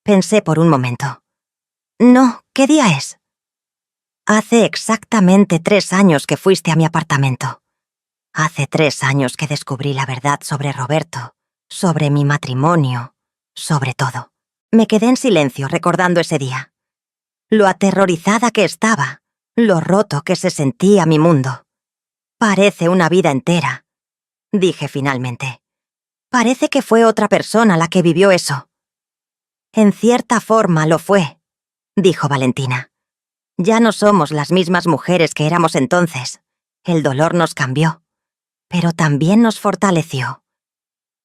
Pensé por un momento. No, ¿qué día es? Hace exactamente 3 años que fuiste a mi apartamento. Hace 3 años que descubrí la verdad sobre Roberto, sobre mi matrimonio, sobre todo. Me quedé en silencio recordando ese día. Lo aterrorizada que estaba, lo roto que se sentía mi mundo. Parece una vida entera, dije finalmente. Parece que fue otra persona la que vivió eso. En cierta forma lo fue, dijo Valentina. Ya no somos las mismas mujeres que éramos entonces. El dolor nos cambió, pero también nos fortaleció.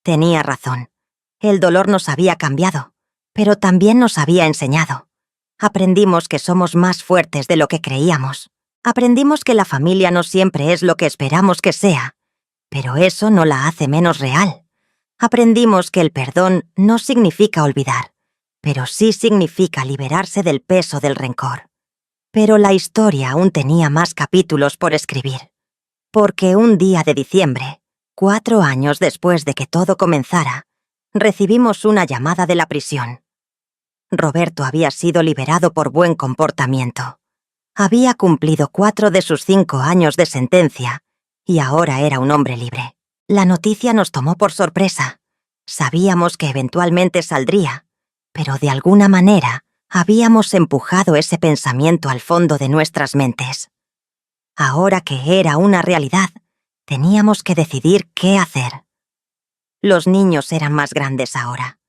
Tenía razón. El dolor nos había cambiado, pero también nos había enseñado. Aprendimos que somos más fuertes de lo que creíamos. Aprendimos que la familia no siempre es lo que esperamos que sea, pero eso no la hace menos real. Aprendimos que el perdón no significa olvidar, pero sí significa liberarse del peso del rencor. Pero la historia aún tenía más capítulos por escribir. Porque un día de diciembre, 4 años después de que todo comenzara, recibimos una llamada de la prisión. Roberto había sido liberado por buen comportamiento. Había cumplido 4 de sus 5 años de sentencia y ahora era un hombre libre. La noticia nos tomó por sorpresa. Sabíamos que eventualmente saldría, pero de alguna manera habíamos empujado ese pensamiento al fondo de nuestras mentes. Ahora que era una realidad, teníamos que decidir qué hacer. Los niños eran más grandes ahora.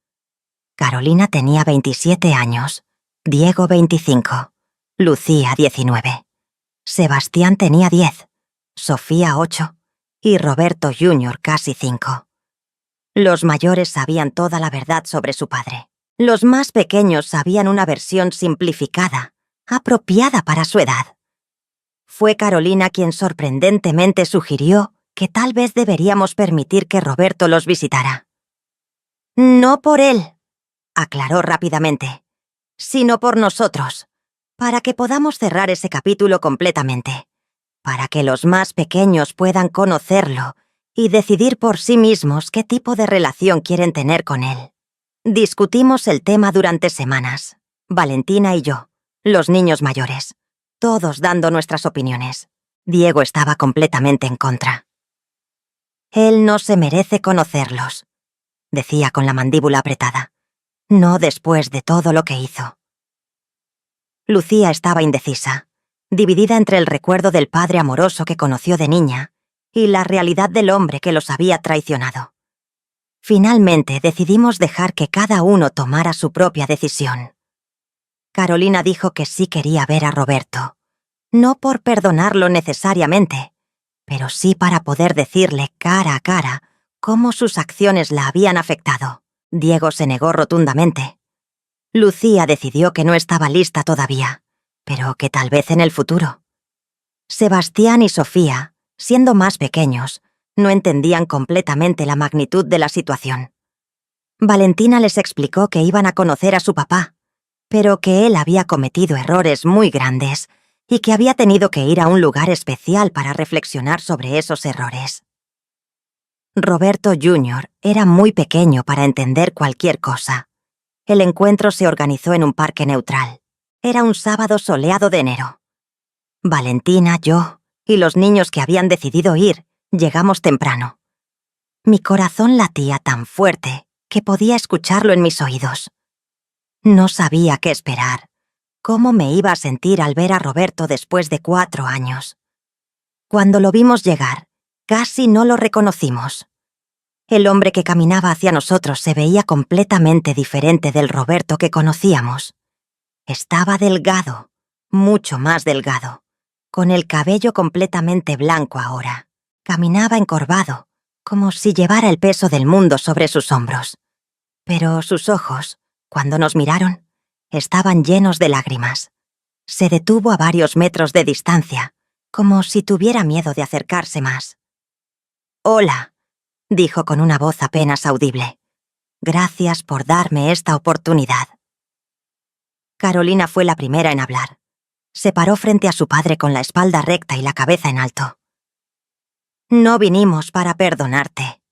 Carolina tenía 27 años, Diego 25, Lucía 19, Sebastián tenía 10, Sofía 8 y Roberto Jr. casi 5. Los mayores sabían toda la verdad sobre su padre. Los más pequeños sabían una versión simplificada, apropiada para su edad. Fue Carolina quien sorprendentemente sugirió que tal vez deberíamos permitir que Roberto los visitara. No por él, aclaró rápidamente, sino por nosotros, para que podamos cerrar ese capítulo completamente, para que los más pequeños puedan conocerlo y decidir por sí mismos qué tipo de relación quieren tener con él. Discutimos el tema durante semanas, Valentina y yo, los niños mayores, todos dando nuestras opiniones. Diego estaba completamente en contra. Él no se merece conocerlos, decía con la mandíbula apretada. No después de todo lo que hizo. Lucía estaba indecisa, dividida entre el recuerdo del padre amoroso que conoció de niña y la realidad del hombre que los había traicionado. Finalmente decidimos dejar que cada uno tomara su propia decisión. Carolina dijo que sí quería ver a Roberto, no por perdonarlo necesariamente, pero sí para poder decirle cara a cara cómo sus acciones la habían afectado. Diego se negó rotundamente. Lucía decidió que no estaba lista todavía, pero que tal vez en el futuro. Sebastián y Sofía, siendo más pequeños, no entendían completamente la magnitud de la situación. Valentina les explicó que iban a conocer a su papá, pero que él había cometido errores muy grandes y que había tenido que ir a un lugar especial para reflexionar sobre esos errores. Roberto Jr. era muy pequeño para entender cualquier cosa. El encuentro se organizó en un parque neutral. Era un sábado soleado de enero. Valentina, yo y los niños que habían decidido ir llegamos temprano. Mi corazón latía tan fuerte que podía escucharlo en mis oídos. No sabía qué esperar, cómo me iba a sentir al ver a Roberto después de 4 años. Cuando lo vimos llegar, casi no lo reconocimos. El hombre que caminaba hacia nosotros se veía completamente diferente del Roberto que conocíamos. Estaba delgado, mucho más delgado, con el cabello completamente blanco ahora. Caminaba encorvado, como si llevara el peso del mundo sobre sus hombros. Pero sus ojos, cuando nos miraron, estaban llenos de lágrimas. Se detuvo a varios metros de distancia, como si tuviera miedo de acercarse más. «Hola», dijo con una voz apenas audible. «Gracias por darme esta oportunidad». Carolina fue la primera en hablar. Se paró frente a su padre con la espalda recta y la cabeza en alto. «No vinimos para perdonarte»,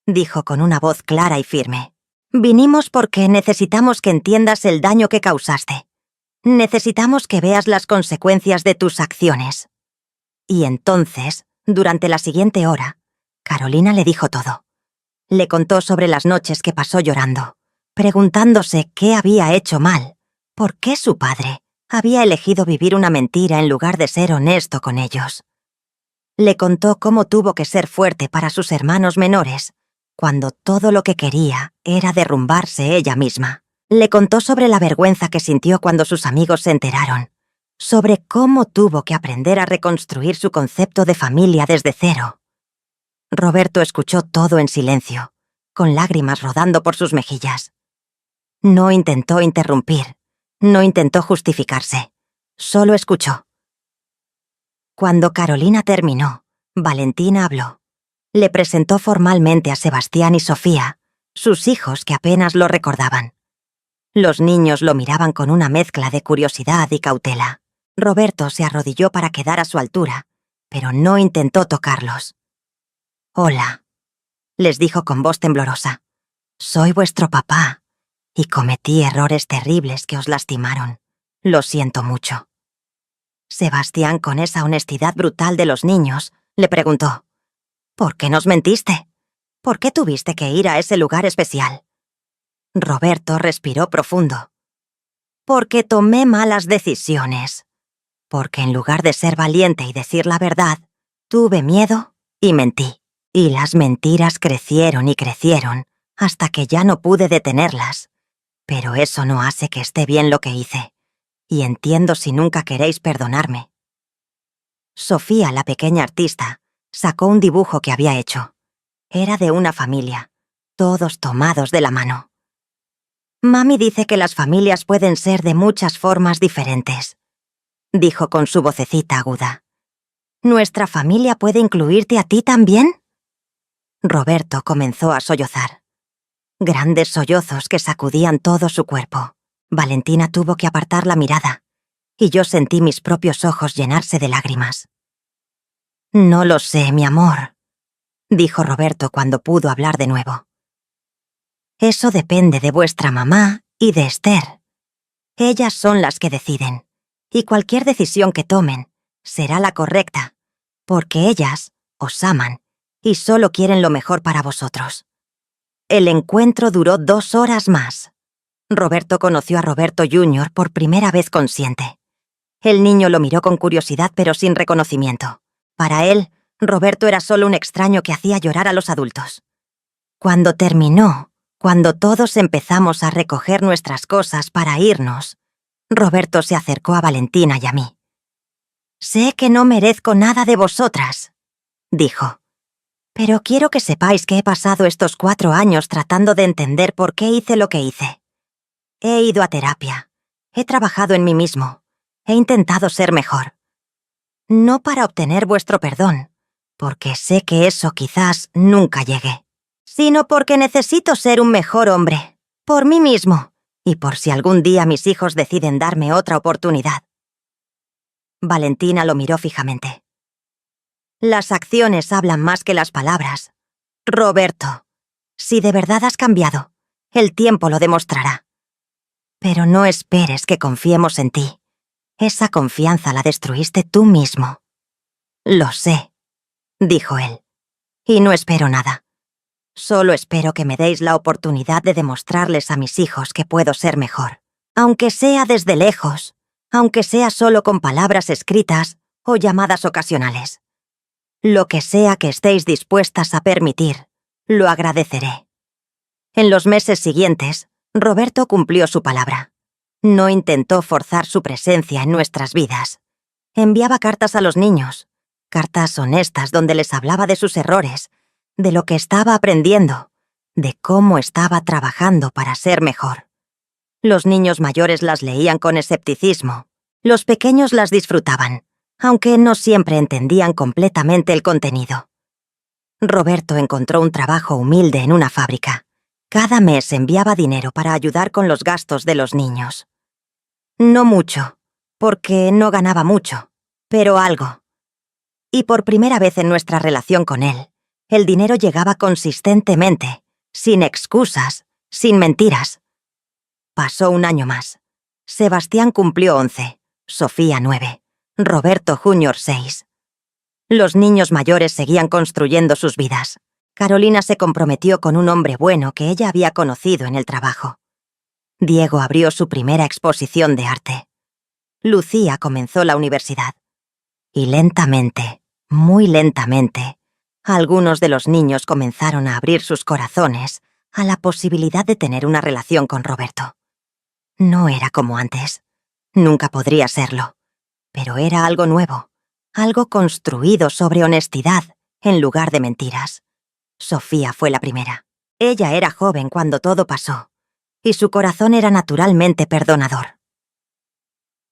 dijo con una voz clara y firme. «Vinimos porque necesitamos que entiendas el daño que causaste. Necesitamos que veas las consecuencias de tus acciones». Y entonces, durante la siguiente hora, Carolina le dijo todo. Le contó sobre las noches que pasó llorando, preguntándose qué había hecho mal, por qué su padre había elegido vivir una mentira en lugar de ser honesto con ellos. Le contó cómo tuvo que ser fuerte para sus hermanos menores, cuando todo lo que quería era derrumbarse ella misma. Le contó sobre la vergüenza que sintió cuando sus amigos se enteraron, sobre cómo tuvo que aprender a reconstruir su concepto de familia desde cero. Roberto escuchó todo en silencio, con lágrimas rodando por sus mejillas. No intentó interrumpir, no intentó justificarse, solo escuchó. Cuando Carolina terminó, Valentina habló. Le presentó formalmente a Sebastián y Sofía, sus hijos que apenas lo recordaban. Los niños lo miraban con una mezcla de curiosidad y cautela. Roberto se arrodilló para quedar a su altura, pero no intentó tocarlos. «Hola», les dijo con voz temblorosa. «Soy vuestro papá, y cometí errores terribles que os lastimaron. Lo siento mucho». Sebastián, con esa honestidad brutal de los niños, le preguntó: «¿Por qué nos mentiste? ¿Por qué tuviste que ir a ese lugar especial?» Roberto respiró profundo. «Porque tomé malas decisiones. Porque en lugar de ser valiente y decir la verdad, tuve miedo y mentí. Y las mentiras crecieron y crecieron hasta que ya no pude detenerlas. Pero eso no hace que esté bien lo que hice. y entiendo si nunca queréis perdonarme. Sofía, la pequeña artista, sacó un dibujo que había hecho. Era de una familia, todos tomados de la mano. Mami dice que las familias pueden ser de muchas formas diferentes, dijo con su vocecita aguda. ¿Nuestra familia puede incluirte a ti también? Roberto comenzó a sollozar. Grandes sollozos que sacudían todo su cuerpo. Valentina tuvo que apartar la mirada, y yo sentí mis propios ojos llenarse de lágrimas. No lo sé, mi amor, dijo Roberto cuando pudo hablar de nuevo. Eso depende de vuestra mamá y de Esther. Ellas son las que deciden, y cualquier decisión que tomen será la correcta, porque ellas os aman y solo quieren lo mejor para vosotros. El encuentro duró 2 horas más. Roberto conoció a Roberto Jr. por primera vez consciente. El niño lo miró con curiosidad pero sin reconocimiento. Para él, Roberto era solo un extraño que hacía llorar a los adultos. Cuando terminó, cuando todos empezamos a recoger nuestras cosas para irnos, Roberto se acercó a Valentina y a mí. «Sé que no merezco nada de vosotras», dijo. «Pero quiero que sepáis que he pasado estos 4 años tratando de entender por qué hice lo que hice. He ido a terapia, he trabajado en mí mismo, he intentado ser mejor. No para obtener vuestro perdón, porque sé que eso quizás nunca llegue, sino porque necesito ser un mejor hombre, por mí mismo, y por si algún día mis hijos deciden darme otra oportunidad». Valentina lo miró fijamente. «Las acciones hablan más que las palabras. Roberto, si de verdad has cambiado, el tiempo lo demostrará. Pero no esperes que confiemos en ti. Esa confianza la destruiste tú mismo». «Lo sé», dijo él, «y no espero nada. Solo espero que me deis la oportunidad de demostrarles a mis hijos que puedo ser mejor, aunque sea desde lejos, aunque sea solo con palabras escritas o llamadas ocasionales. Lo que sea que estéis dispuestas a permitir, lo agradeceré». En los meses siguientes, Roberto cumplió su palabra. No intentó forzar su presencia en nuestras vidas. Enviaba cartas a los niños, cartas honestas donde les hablaba de sus errores, de lo que estaba aprendiendo, de cómo estaba trabajando para ser mejor. Los niños mayores las leían con escepticismo, los pequeños las disfrutaban, aunque no siempre entendían completamente el contenido. Roberto encontró un trabajo humilde en una fábrica. Cada mes enviaba dinero para ayudar con los gastos de los niños. No mucho, porque no ganaba mucho, pero algo. Y por primera vez en nuestra relación con él, el dinero llegaba consistentemente, sin excusas, sin mentiras. Pasó un año más. Sebastián cumplió 11, Sofía 9, Roberto Jr. 6. Los niños mayores seguían construyendo sus vidas. Carolina se comprometió con un hombre bueno que ella había conocido en el trabajo. Diego abrió su primera exposición de arte. Lucía comenzó la universidad. Y lentamente, muy lentamente, algunos de los niños comenzaron a abrir sus corazones a la posibilidad de tener una relación con Roberto. No era como antes. Nunca podría serlo. Pero era algo nuevo, algo construido sobre honestidad en lugar de mentiras. Sofía fue la primera. Ella era joven cuando todo pasó, y su corazón era naturalmente perdonador.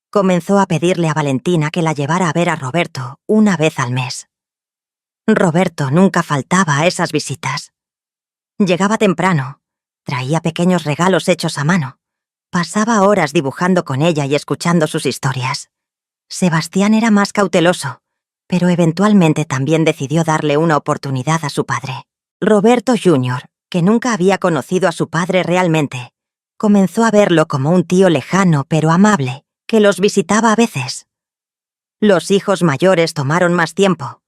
Comenzó a pedirle a Valentina que la llevara a ver a Roberto una vez al mes. Roberto nunca faltaba a esas visitas. Llegaba temprano, traía pequeños regalos hechos a mano, pasaba horas dibujando con ella y escuchando sus historias. Sebastián era más cauteloso, pero eventualmente también decidió darle una oportunidad a su padre. Roberto Jr., que nunca había conocido a su padre realmente, comenzó a verlo como un tío lejano pero amable, que los visitaba a veces. Los hijos mayores tomaron más tiempo.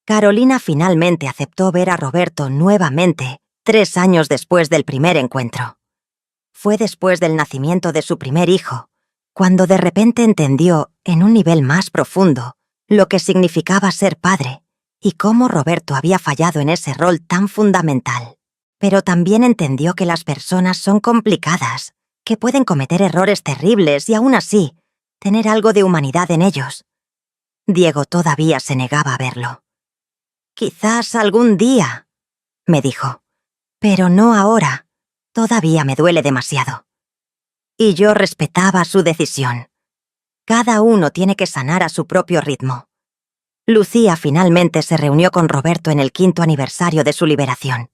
Carolina finalmente aceptó ver a Roberto nuevamente 3 años después del primer encuentro. Fue después del nacimiento de su primer hijo, cuando de repente entendió, en un nivel más profundo, lo que significaba ser padre y cómo Roberto había fallado en ese rol tan fundamental. Pero también entendió que las personas son complicadas, que pueden cometer errores terribles y aún así tener algo de humanidad en ellos. Diego todavía se negaba a verlo. «Quizás algún día», me dijo, «pero no ahora. Todavía me duele demasiado». Y yo respetaba su decisión. Cada uno tiene que sanar a su propio ritmo. Lucía finalmente se reunió con Roberto en el 5º aniversario de su liberación.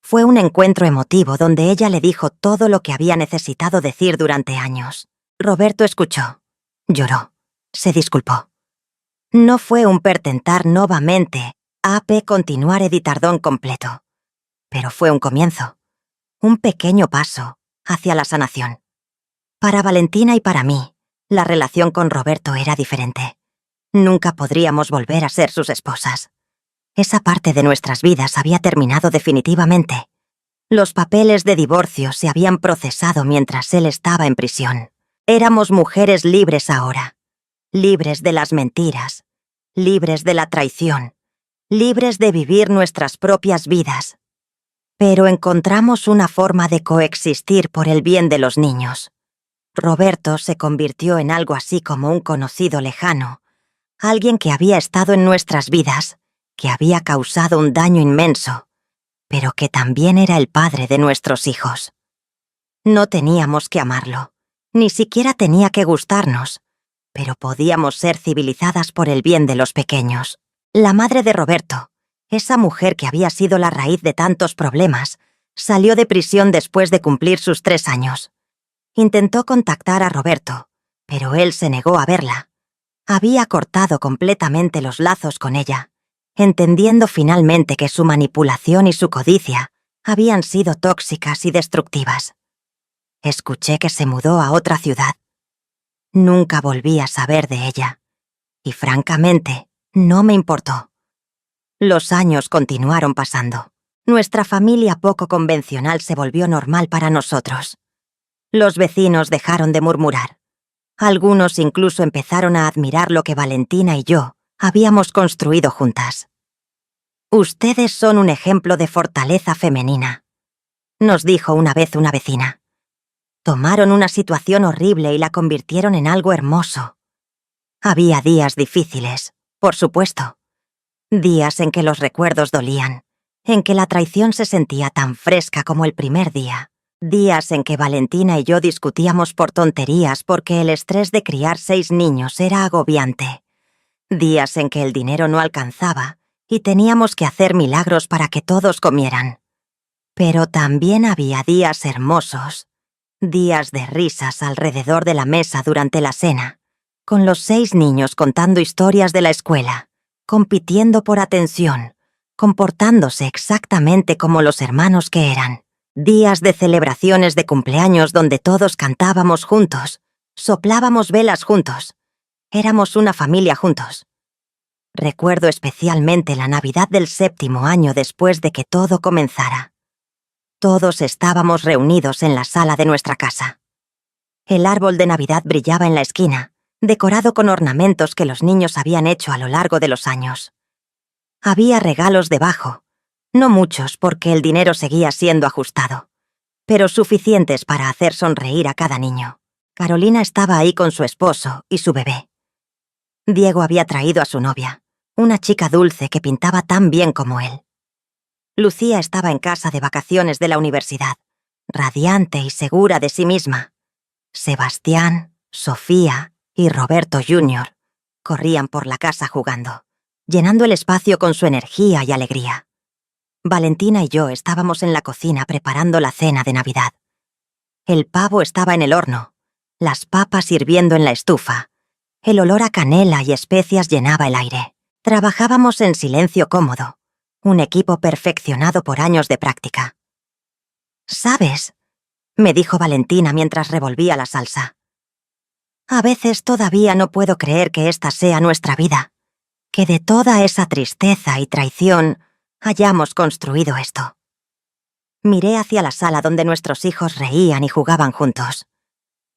Fue un encuentro emotivo donde ella le dijo todo lo que había necesitado decir durante años. Roberto escuchó, lloró, se disculpó. No fue un pertentar novamente, AP continuar editardón completo. Pero fue un comienzo, un pequeño paso hacia la sanación. Para Valentina y para mí, la relación con Roberto era diferente. Nunca podríamos volver a ser sus esposas. Esa parte de nuestras vidas había terminado definitivamente. Los papeles de divorcio se habían procesado mientras él estaba en prisión. Éramos mujeres libres ahora, libres de las mentiras, libres de la traición, libres de vivir nuestras propias vidas. Pero encontramos una forma de coexistir por el bien de los niños. Roberto se convirtió en algo así como un conocido lejano, alguien que había estado en nuestras vidas, que había causado un daño inmenso, pero que también era el padre de nuestros hijos. No teníamos que amarlo, ni siquiera tenía que gustarnos, pero podíamos ser civilizadas por el bien de los pequeños. La madre de Roberto, esa mujer que había sido la raíz de tantos problemas, salió de prisión después de cumplir sus 3 años. Intentó contactar a Roberto, pero él se negó a verla. Había cortado completamente los lazos con ella, entendiendo finalmente que su manipulación y su codicia habían sido tóxicas y destructivas. Escuché que se mudó a otra ciudad. Nunca volví a saber de ella, y francamente, no me importó. Los años continuaron pasando. Nuestra familia poco convencional se volvió normal para nosotros. Los vecinos dejaron de murmurar. Algunos incluso empezaron a admirar lo que Valentina y yo habíamos construido juntas. «Ustedes son un ejemplo de fortaleza femenina», nos dijo una vez una vecina. Tomaron una situación horrible y la convirtieron en algo hermoso. Había días difíciles, por supuesto. Días en que los recuerdos dolían, en que la traición se sentía tan fresca como el primer día. Días en que Valentina y yo discutíamos por tonterías porque el estrés de criar 6 niños era agobiante. Días en que el dinero no alcanzaba y teníamos que hacer milagros para que todos comieran. Pero también había días hermosos, días de risas alrededor de la mesa durante la cena, con los 6 niños contando historias de la escuela, compitiendo por atención, comportándose exactamente como los hermanos que eran. Días de celebraciones de cumpleaños donde todos cantábamos juntos, soplábamos velas juntos. Éramos una familia juntos. Recuerdo especialmente la Navidad del 7º año después de que todo comenzara. Todos estábamos reunidos en la sala de nuestra casa. El árbol de Navidad brillaba en la esquina, decorado con ornamentos que los niños habían hecho a lo largo de los años. Había regalos debajo. No muchos porque el dinero seguía siendo ajustado, pero suficientes para hacer sonreír a cada niño. Carolina estaba ahí con su esposo y su bebé. Diego había traído a su novia, una chica dulce que pintaba tan bien como él. Lucía estaba en casa de vacaciones de la universidad, radiante y segura de sí misma. Sebastián, Sofía y Roberto Jr. corrían por la casa jugando, llenando el espacio con su energía y alegría. Valentina y yo estábamos en la cocina preparando la cena de Navidad. El pavo estaba en el horno, las papas hirviendo en la estufa. El olor a canela y especias llenaba el aire. Trabajábamos en silencio cómodo, un equipo perfeccionado por años de práctica. «¿Sabes?», me dijo Valentina mientras revolvía la salsa. «A veces todavía no puedo creer que esta sea nuestra vida, que de toda esa tristeza y traición hayamos construido esto». Miré hacia la sala donde nuestros hijos reían y jugaban juntos.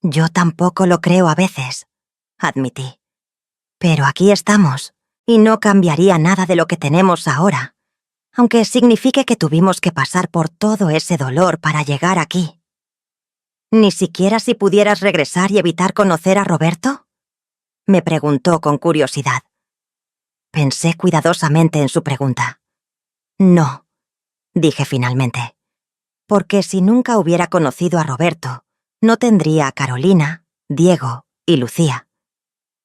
«Yo tampoco lo creo a veces», admití. «Pero aquí estamos, y no cambiaría nada de lo que tenemos ahora, aunque signifique que tuvimos que pasar por todo ese dolor para llegar aquí». «¿Ni siquiera si pudieras regresar y evitar conocer a Roberto?», Me preguntó con curiosidad. Pensé cuidadosamente en su pregunta. No, dije finalmente. Porque si nunca hubiera conocido a Roberto, no tendría a Carolina, Diego y Lucía.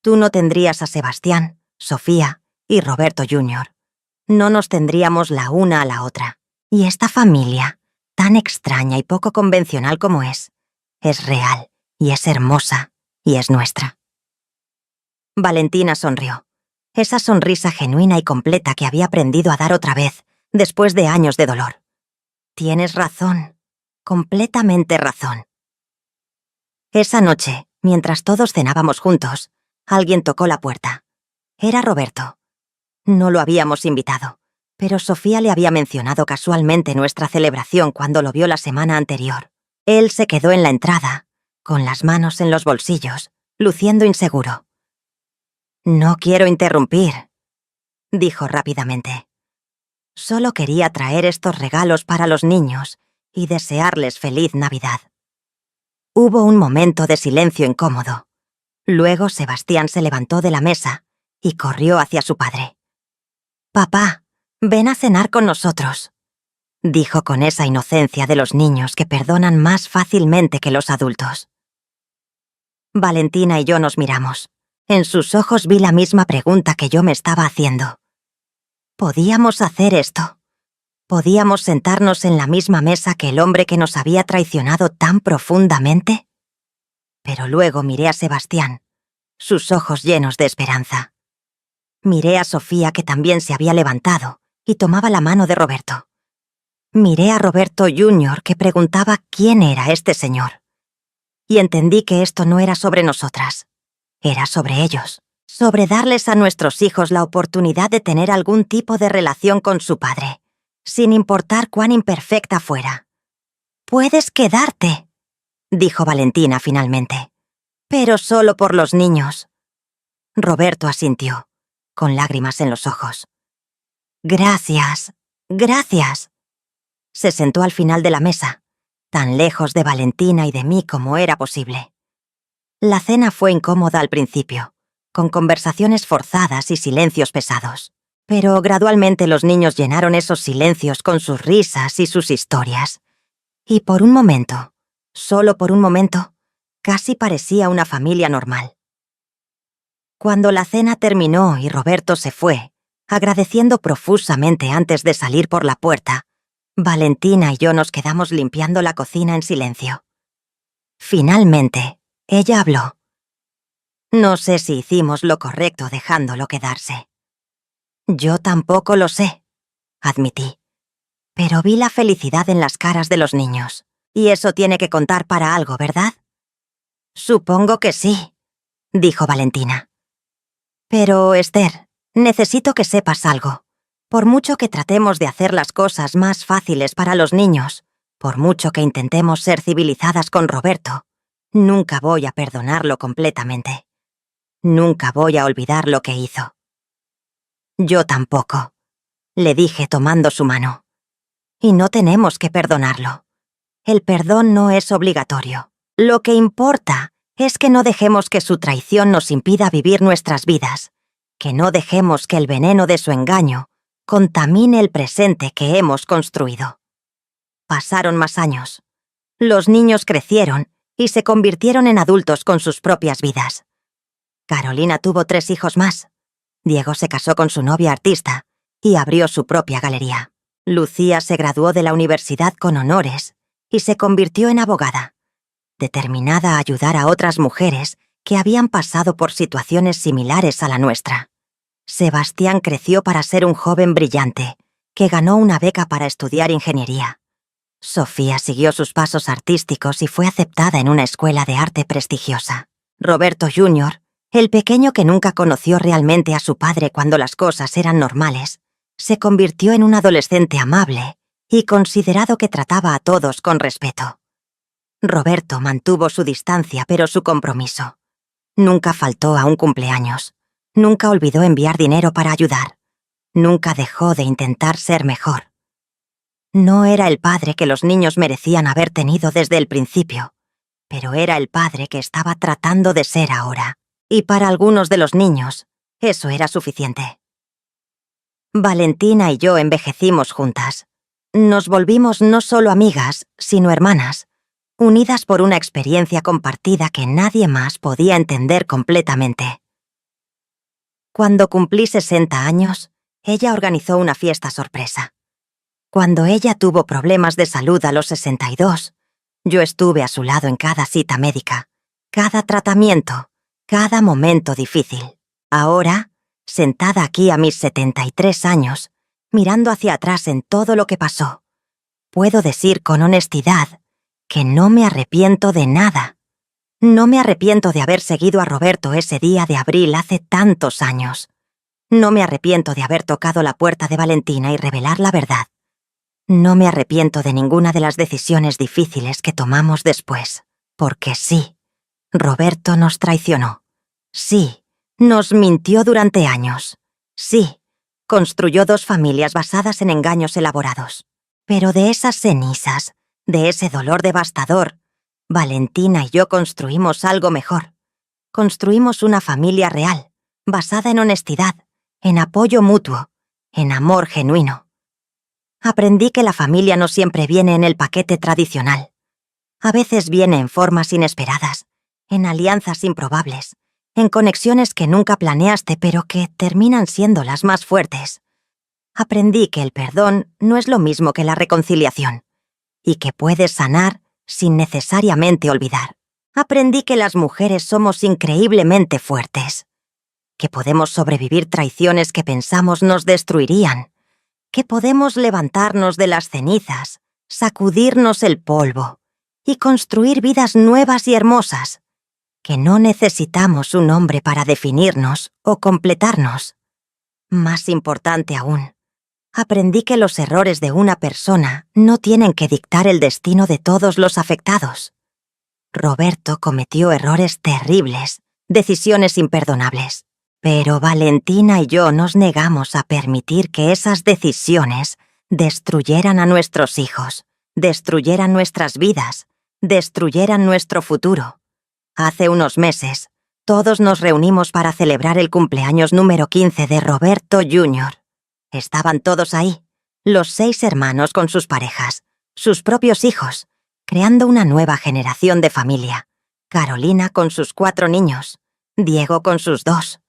Tú no tendrías a Sebastián, Sofía y Roberto Jr. No nos tendríamos la una a la otra. Y esta familia, tan extraña y poco convencional como es real y es hermosa y es nuestra. Valentina sonrió. Esa sonrisa genuina y completa que había aprendido a dar otra vez, después de años de dolor. Tienes razón, completamente razón. Esa noche, mientras todos cenábamos juntos, alguien tocó la puerta. Era Roberto. No lo habíamos invitado, pero Sofía le había mencionado casualmente nuestra celebración cuando lo vio la semana anterior. Él se quedó en la entrada, con las manos en los bolsillos, luciendo inseguro. «No quiero interrumpir», dijo rápidamente. «Solo quería traer estos regalos para los niños y desearles feliz Navidad». Hubo un momento de silencio incómodo. Luego Sebastián se levantó de la mesa y corrió hacia su padre. «Papá, ven a cenar con nosotros», dijo con esa inocencia de los niños que perdonan más fácilmente que los adultos. Valentina y yo nos miramos. En sus ojos vi la misma pregunta que yo me estaba haciendo. ¿Podíamos hacer esto? ¿Podíamos sentarnos en la misma mesa que el hombre que nos había traicionado tan profundamente? Pero luego miré a Sebastián, sus ojos llenos de esperanza. Miré a Sofía, que también se había levantado y tomaba la mano de Roberto. Miré a Roberto Jr., que preguntaba quién era este señor. Y entendí que esto no era sobre nosotras. Era sobre ellos, sobre darles a nuestros hijos la oportunidad de tener algún tipo de relación con su padre, sin importar cuán imperfecta fuera. «Puedes quedarte», dijo Valentina finalmente, «pero solo por los niños». Roberto asintió, con lágrimas en los ojos. «Gracias, gracias». Se sentó al final de la mesa, tan lejos de Valentina y de mí como era posible. La cena fue incómoda al principio, con conversaciones forzadas y silencios pesados. Pero gradualmente los niños llenaron esos silencios con sus risas y sus historias. Y por un momento, solo por un momento, casi parecía una familia normal. Cuando la cena terminó y Roberto se fue, agradeciendo profusamente antes de salir por la puerta, Valentina y yo nos quedamos limpiando la cocina en silencio. Finalmente, ella habló. «No sé si hicimos lo correcto dejándolo quedarse». «Yo tampoco lo sé», admití. «Pero vi la felicidad en las caras de los niños. Y eso tiene que contar para algo, ¿verdad?» «Supongo que sí», dijo Valentina. «Pero, Esther, necesito que sepas algo. Por mucho que tratemos de hacer las cosas más fáciles para los niños, por mucho que intentemos ser civilizadas con Roberto, nunca voy a perdonarlo completamente. Nunca voy a olvidar lo que hizo». «Yo tampoco», le dije tomando su mano. «Y no tenemos que perdonarlo. El perdón no es obligatorio. Lo que importa es que no dejemos que su traición nos impida vivir nuestras vidas, que no dejemos que el veneno de su engaño contamine el presente que hemos construido». Pasaron más años. Los niños crecieron y se convirtieron en adultos con sus propias vidas. Carolina tuvo 3 hijos más. Diego se casó con su novia artista y abrió su propia galería. Lucía se graduó de la universidad con honores y se convirtió en abogada, determinada a ayudar a otras mujeres que habían pasado por situaciones similares a la nuestra. Sebastián creció para ser un joven brillante, que ganó una beca para estudiar ingeniería. Sofía siguió sus pasos artísticos y fue aceptada en una escuela de arte prestigiosa. Roberto Jr., el pequeño que nunca conoció realmente a su padre cuando las cosas eran normales, se convirtió en un adolescente amable y considerado que trataba a todos con respeto. Roberto mantuvo su distancia pero su compromiso. Nunca faltó a un cumpleaños. Nunca olvidó enviar dinero para ayudar. Nunca dejó de intentar ser mejor. No era el padre que los niños merecían haber tenido desde el principio, pero era el padre que estaba tratando de ser ahora. y para algunos de los niños, eso era suficiente. Valentina y yo envejecimos juntas. Nos volvimos no solo amigas, sino hermanas, unidas por una experiencia compartida que nadie más podía entender completamente. Cuando cumplí 60 años, ella organizó una fiesta sorpresa. Cuando ella tuvo problemas de salud a los 62, yo estuve a su lado en cada cita médica, cada tratamiento, cada momento difícil. Ahora, sentada aquí a mis 73 años, mirando hacia atrás en todo lo que pasó, puedo decir con honestidad que no me arrepiento de nada. No me arrepiento de haber seguido a Roberto ese día de abril hace tantos años. No me arrepiento de haber tocado la puerta de Valentina y revelar la verdad. No me arrepiento de ninguna de las decisiones difíciles que tomamos después, porque sí, Roberto nos traicionó. Sí, nos mintió durante años. Sí, construyó 2 familias basadas en engaños elaborados. Pero de esas cenizas, de ese dolor devastador, Valentina y yo construimos algo mejor. Construimos una familia real, basada en honestidad, en apoyo mutuo, en amor genuino. Aprendí que la familia no siempre viene en el paquete tradicional. A veces viene en formas inesperadas, en alianzas improbables, en conexiones que nunca planeaste pero que terminan siendo las más fuertes. Aprendí que el perdón no es lo mismo que la reconciliación, y que puedes sanar sin necesariamente olvidar. Aprendí que las mujeres somos increíblemente fuertes, que podemos sobrevivir traiciones que pensamos nos destruirían, que podemos levantarnos de las cenizas, sacudirnos el polvo y construir vidas nuevas y hermosas, que no necesitamos un hombre para definirnos o completarnos. Más importante aún, aprendí que los errores de una persona no tienen que dictar el destino de todos los afectados. Roberto cometió errores terribles, decisiones imperdonables. Pero Valentina y yo nos negamos a permitir que esas decisiones destruyeran a nuestros hijos, destruyeran nuestras vidas, destruyeran nuestro futuro. Hace unos meses, todos nos reunimos para celebrar el cumpleaños número 15 de Roberto Jr. Estaban todos ahí, los 6 hermanos con sus parejas, sus propios hijos, creando una nueva generación de familia. Carolina con sus 4 niños, Diego con sus 2.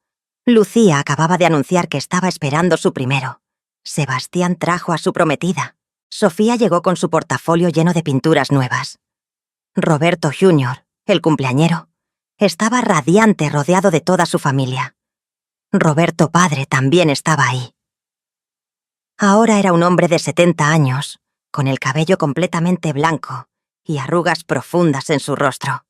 Lucía acababa de anunciar que estaba esperando su primero. Sebastián trajo a su prometida. Sofía llegó con su portafolio lleno de pinturas nuevas. Roberto Jr., el cumpleañero, estaba radiante rodeado de toda su familia. Roberto padre también estaba ahí. Ahora era un hombre de 70 años, con el cabello completamente blanco y arrugas profundas en su rostro.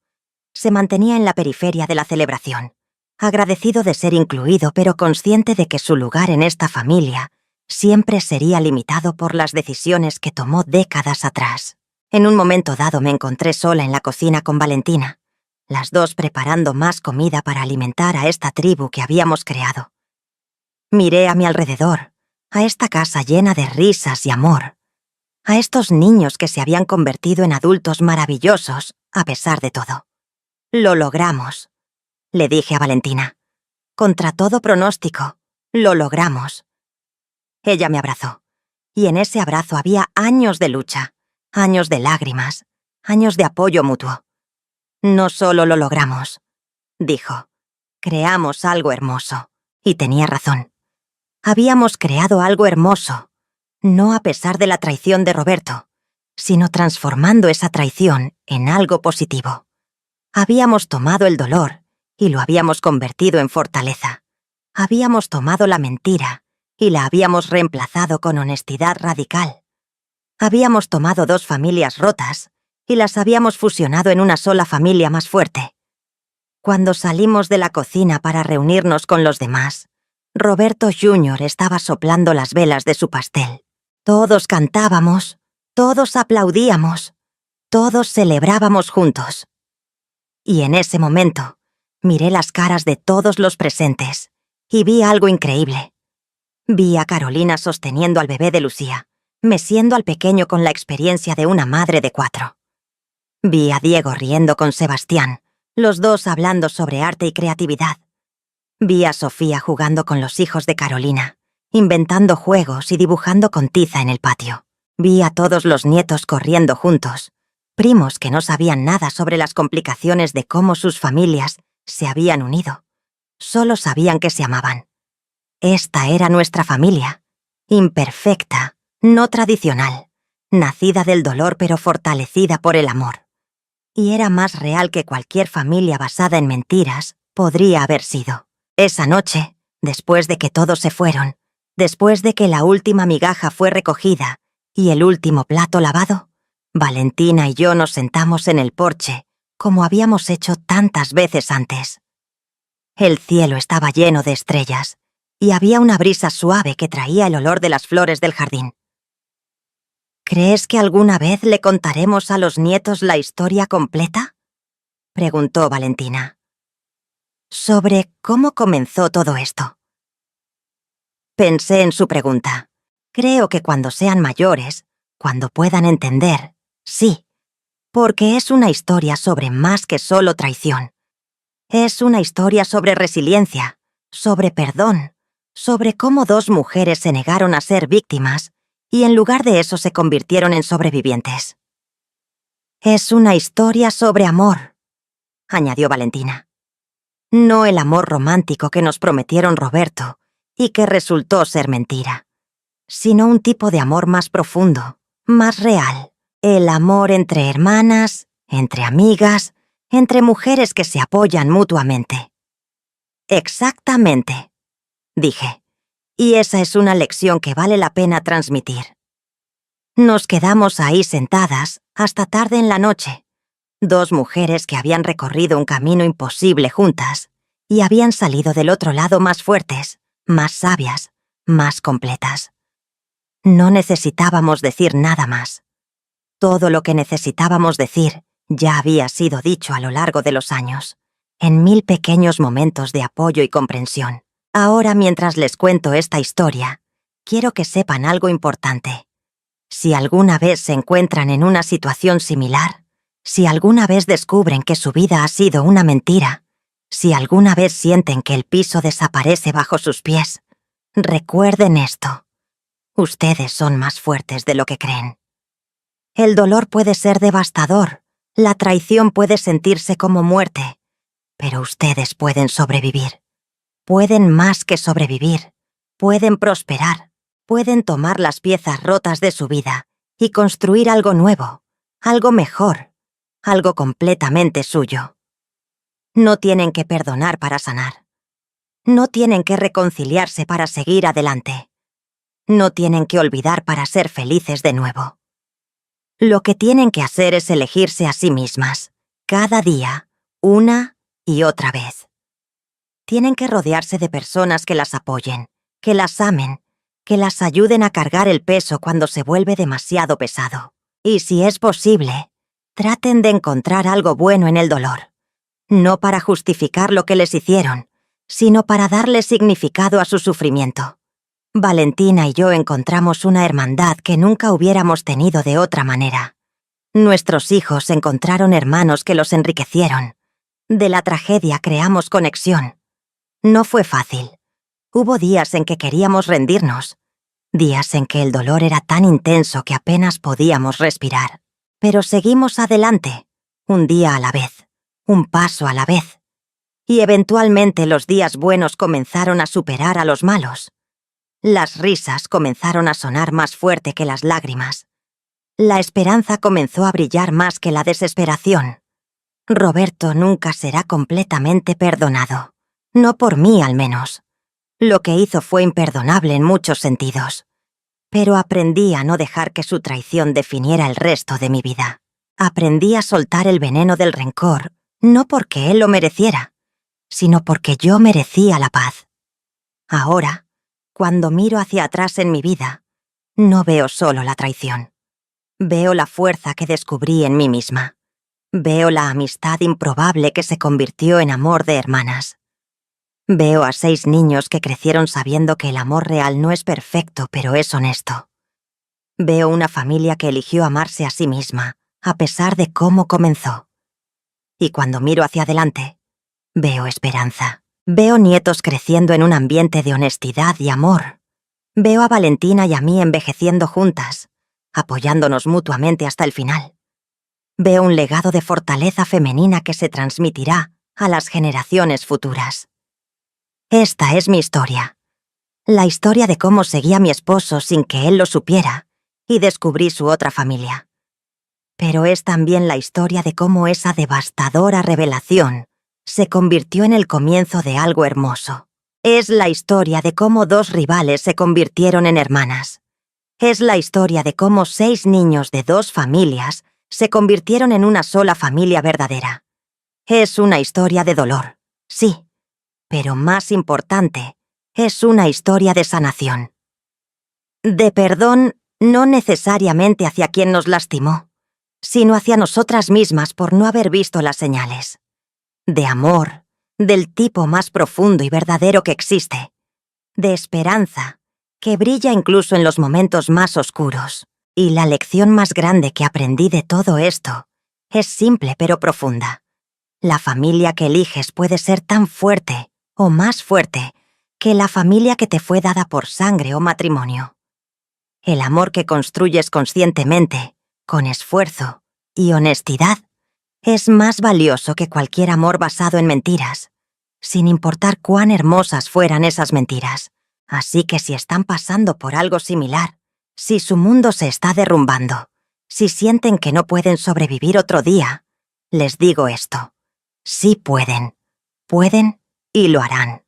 Se mantenía en la periferia de la celebración, agradecido de ser incluido, pero consciente de que su lugar en esta familia siempre sería limitado por las decisiones que tomó décadas atrás. En un momento dado me encontré sola en la cocina con Valentina, las 2 preparando más comida para alimentar a esta tribu que habíamos creado. Miré a mi alrededor, a esta casa llena de risas y amor, a estos niños que se habían convertido en adultos maravillosos a pesar de todo. Lo logramos, le dije a Valentina. Contra todo pronóstico, lo logramos. Ella me abrazó, y en ese abrazo había años de lucha, años de lágrimas, años de apoyo mutuo. No solo lo logramos, dijo, creamos algo hermoso, y tenía razón. Habíamos creado algo hermoso, no a pesar de la traición de Roberto, sino transformando esa traición en algo positivo. Habíamos tomado el dolor y lo habíamos convertido en fortaleza. Habíamos tomado la mentira y la habíamos reemplazado con honestidad radical. Habíamos tomado 2 familias rotas y las habíamos fusionado en una sola familia más fuerte. Cuando salimos de la cocina para reunirnos con los demás, Roberto Jr. estaba soplando las velas de su pastel. Todos cantábamos, todos aplaudíamos, todos celebrábamos juntos. Y en ese momento, miré las caras de todos los presentes y vi algo increíble. Vi a Carolina sosteniendo al bebé de Lucía, meciendo al pequeño con la experiencia de una madre de 4. Vi a Diego riendo con Sebastián, los 2 hablando sobre arte y creatividad, Vi a Sofía jugando con los hijos de Carolina, inventando juegos y dibujando con tiza en el patio. Vi a todos los nietos corriendo juntos, primos que no sabían nada sobre las complicaciones de cómo sus familias se habían unido. Solo sabían que se amaban. Esta era nuestra familia, imperfecta, no tradicional, nacida del dolor pero fortalecida por el amor. Y era más real que cualquier familia basada en mentiras podría haber sido. Esa noche, después de que todos se fueron, después de que la última migaja fue recogida y el último plato lavado, Valentina y yo nos sentamos en el porche, como habíamos hecho tantas veces antes. El cielo estaba lleno de estrellas, y había una brisa suave que traía el olor de las flores del jardín. ¿Crees que alguna vez le contaremos a los nietos la historia completa?, preguntó Valentina. Sobre cómo comenzó todo esto. Pensé en su pregunta. Creo que cuando sean mayores, cuando puedan entender, sí, porque es una historia sobre más que solo traición. Es una historia sobre resiliencia, sobre perdón, sobre cómo dos mujeres se negaron a ser víctimas y en lugar de eso se convirtieron en sobrevivientes. Es una historia sobre amor, añadió Valentina. No el amor romántico que nos prometieron Roberto y que resultó ser mentira, sino un tipo de amor más profundo, más real. El amor entre hermanas, entre amigas, entre mujeres que se apoyan mutuamente. Exactamente, dije. Y esa es una lección que vale la pena transmitir. Nos quedamos ahí sentadas hasta tarde en la noche. Dos mujeres que habían recorrido un camino imposible juntas y habían salido del otro lado más fuertes, más sabias, más completas. No necesitábamos decir nada más. Todo lo que necesitábamos decir ya había sido dicho a lo largo de los años, en 1000 pequeños momentos de apoyo y comprensión. Ahora, mientras les cuento esta historia, quiero que sepan algo importante. Si alguna vez se encuentran en una situación similar, si alguna vez descubren que su vida ha sido una mentira, si alguna vez sienten que el piso desaparece bajo sus pies, recuerden esto. Ustedes son más fuertes de lo que creen. El dolor puede ser devastador, la traición puede sentirse como muerte, pero ustedes pueden sobrevivir. Pueden más que sobrevivir, pueden prosperar, pueden tomar las piezas rotas de su vida y construir algo nuevo, algo mejor, algo completamente suyo. No tienen que perdonar para sanar. No tienen que reconciliarse para seguir adelante. No tienen que olvidar para ser felices de nuevo. Lo que tienen que hacer es elegirse a sí mismas, cada día, una y otra vez. Tienen que rodearse de personas que las apoyen, que las amen, que las ayuden a cargar el peso cuando se vuelve demasiado pesado. Y si es posible, traten de encontrar algo bueno en el dolor. No para justificar lo que les hicieron, sino para darle significado a su sufrimiento. Valentina y yo encontramos una hermandad que nunca hubiéramos tenido de otra manera. Nuestros hijos encontraron hermanos que los enriquecieron. De la tragedia creamos conexión. No fue fácil. Hubo días en que queríamos rendirnos, días en que el dolor era tan intenso que apenas podíamos respirar. Pero seguimos adelante, un día a la vez, un paso a la vez. Y eventualmente los días buenos comenzaron a superar a los malos. Las risas comenzaron a sonar más fuerte que las lágrimas. La esperanza comenzó a brillar más que la desesperación. Roberto nunca será completamente perdonado. No por mí, al menos. Lo que hizo fue imperdonable en muchos sentidos. Pero aprendí a no dejar que su traición definiera el resto de mi vida. Aprendí a soltar el veneno del rencor, no porque él lo mereciera, sino porque yo merecía la paz. Ahora, cuando miro hacia atrás en mi vida, no veo solo la traición. Veo la fuerza que descubrí en mí misma. Veo la amistad improbable que se convirtió en amor de hermanas. Veo a 6 niños que crecieron sabiendo que el amor real no es perfecto, pero es honesto. Veo una familia que eligió amarse a sí misma, a pesar de cómo comenzó. Y cuando miro hacia adelante, veo esperanza. Veo nietos creciendo en un ambiente de honestidad y amor. Veo a Valentina y a mí envejeciendo juntas, apoyándonos mutuamente hasta el final. Veo un legado de fortaleza femenina que se transmitirá a las generaciones futuras. Esta es mi historia. La historia de cómo seguí a mi esposo sin que él lo supiera y descubrí su otra familia. Pero es también la historia de cómo esa devastadora revelación se convirtió en el comienzo de algo hermoso. Es la historia de cómo dos rivales se convirtieron en hermanas. Es la historia de cómo 6 niños de 2 familias se convirtieron en una sola familia verdadera. Es una historia de dolor, sí, pero más importante, es una historia de sanación. De perdón, no necesariamente hacia quien nos lastimó, sino hacia nosotras mismas por no haber visto las señales. De amor, del tipo más profundo y verdadero que existe. De esperanza, que brilla incluso en los momentos más oscuros. Y la lección más grande que aprendí de todo esto es simple pero profunda. La familia que eliges puede ser tan fuerte o más fuerte que la familia que te fue dada por sangre o matrimonio. El amor que construyes conscientemente, con esfuerzo y honestidad, es más valioso que cualquier amor basado en mentiras, sin importar cuán hermosas fueran esas mentiras. Así que si están pasando por algo similar, si su mundo se está derrumbando, si sienten que no pueden sobrevivir otro día, les digo esto. Sí pueden. Pueden y lo harán.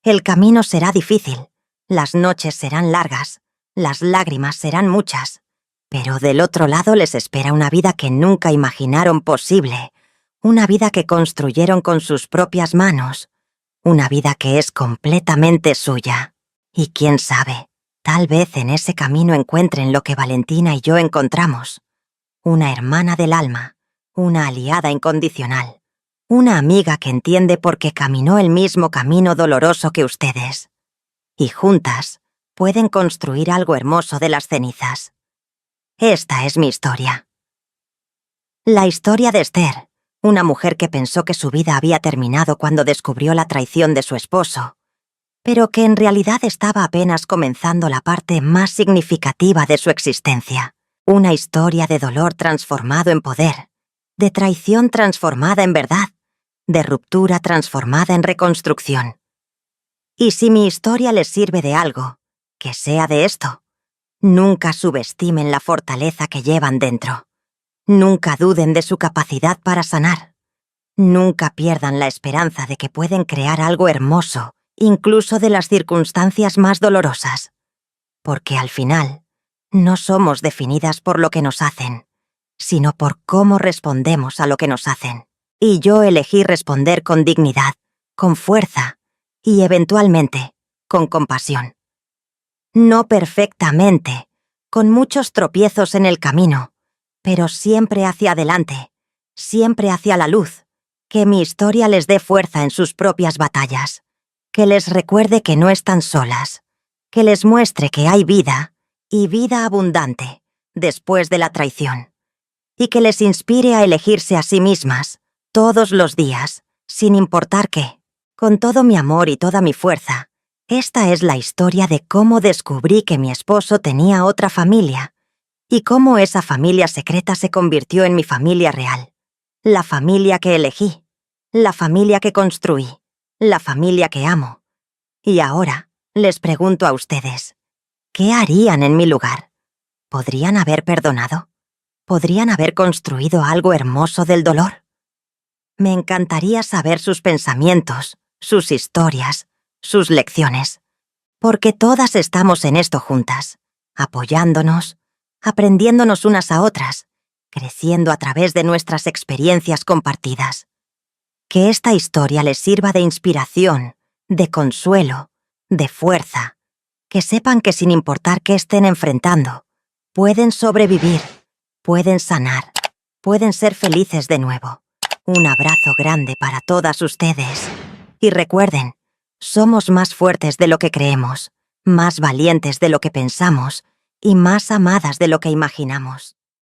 El camino será difícil, las noches serán largas, las lágrimas serán muchas, pero del otro lado les espera una vida que nunca imaginaron posible, una vida que construyeron con sus propias manos, una vida que es completamente suya. Y quién sabe, tal vez en ese camino encuentren lo que Valentina y yo encontramos. Una hermana del alma, una aliada incondicional, una amiga que entiende porque caminó el mismo camino doloroso que ustedes. Y juntas pueden construir algo hermoso de las cenizas. Esta es mi historia. La historia de Esther, una mujer que pensó que su vida había terminado cuando descubrió la traición de su esposo, pero que en realidad estaba apenas comenzando la parte más significativa de su existencia. Una historia de dolor transformado en poder, de traición transformada en verdad, de ruptura transformada en reconstrucción. Y si mi historia les sirve de algo, que sea de esto. Nunca subestimen la fortaleza que llevan dentro. Nunca duden de su capacidad para sanar. Nunca pierdan la esperanza de que pueden crear algo hermoso, incluso de las circunstancias más dolorosas. Porque al final, no somos definidas por lo que nos hacen, sino por cómo respondemos a lo que nos hacen. Y yo elegí responder con dignidad, con fuerza y, eventualmente, con compasión. No perfectamente, con muchos tropiezos en el camino, pero siempre hacia adelante, siempre hacia la luz, que mi historia les dé fuerza en sus propias batallas, que les recuerde que no están solas, que les muestre que hay vida, y vida abundante, después de la traición, y que les inspire a elegirse a sí mismas, todos los días, sin importar qué. Con todo mi amor y toda mi fuerza, esta es la historia de cómo descubrí que mi esposo tenía otra familia, y cómo esa familia secreta se convirtió en mi familia real. La familia que elegí, la familia que construí, la familia que amo. Y ahora, les pregunto a ustedes, ¿qué harían en mi lugar? ¿Podrían haber perdonado? ¿Podrían haber construido algo hermoso del dolor? Me encantaría saber sus pensamientos, sus historias, sus lecciones, porque todas estamos en esto juntas, apoyándonos, aprendiéndonos unas a otras, creciendo a través de nuestras experiencias compartidas. Que esta historia les sirva de inspiración, de consuelo, de fuerza, que sepan que sin importar qué estén enfrentando, pueden sobrevivir, pueden sanar, pueden ser felices de nuevo. Un abrazo grande para todas ustedes. Y recuerden, somos más fuertes de lo que creemos, más valientes de lo que pensamos y más amadas de lo que imaginamos.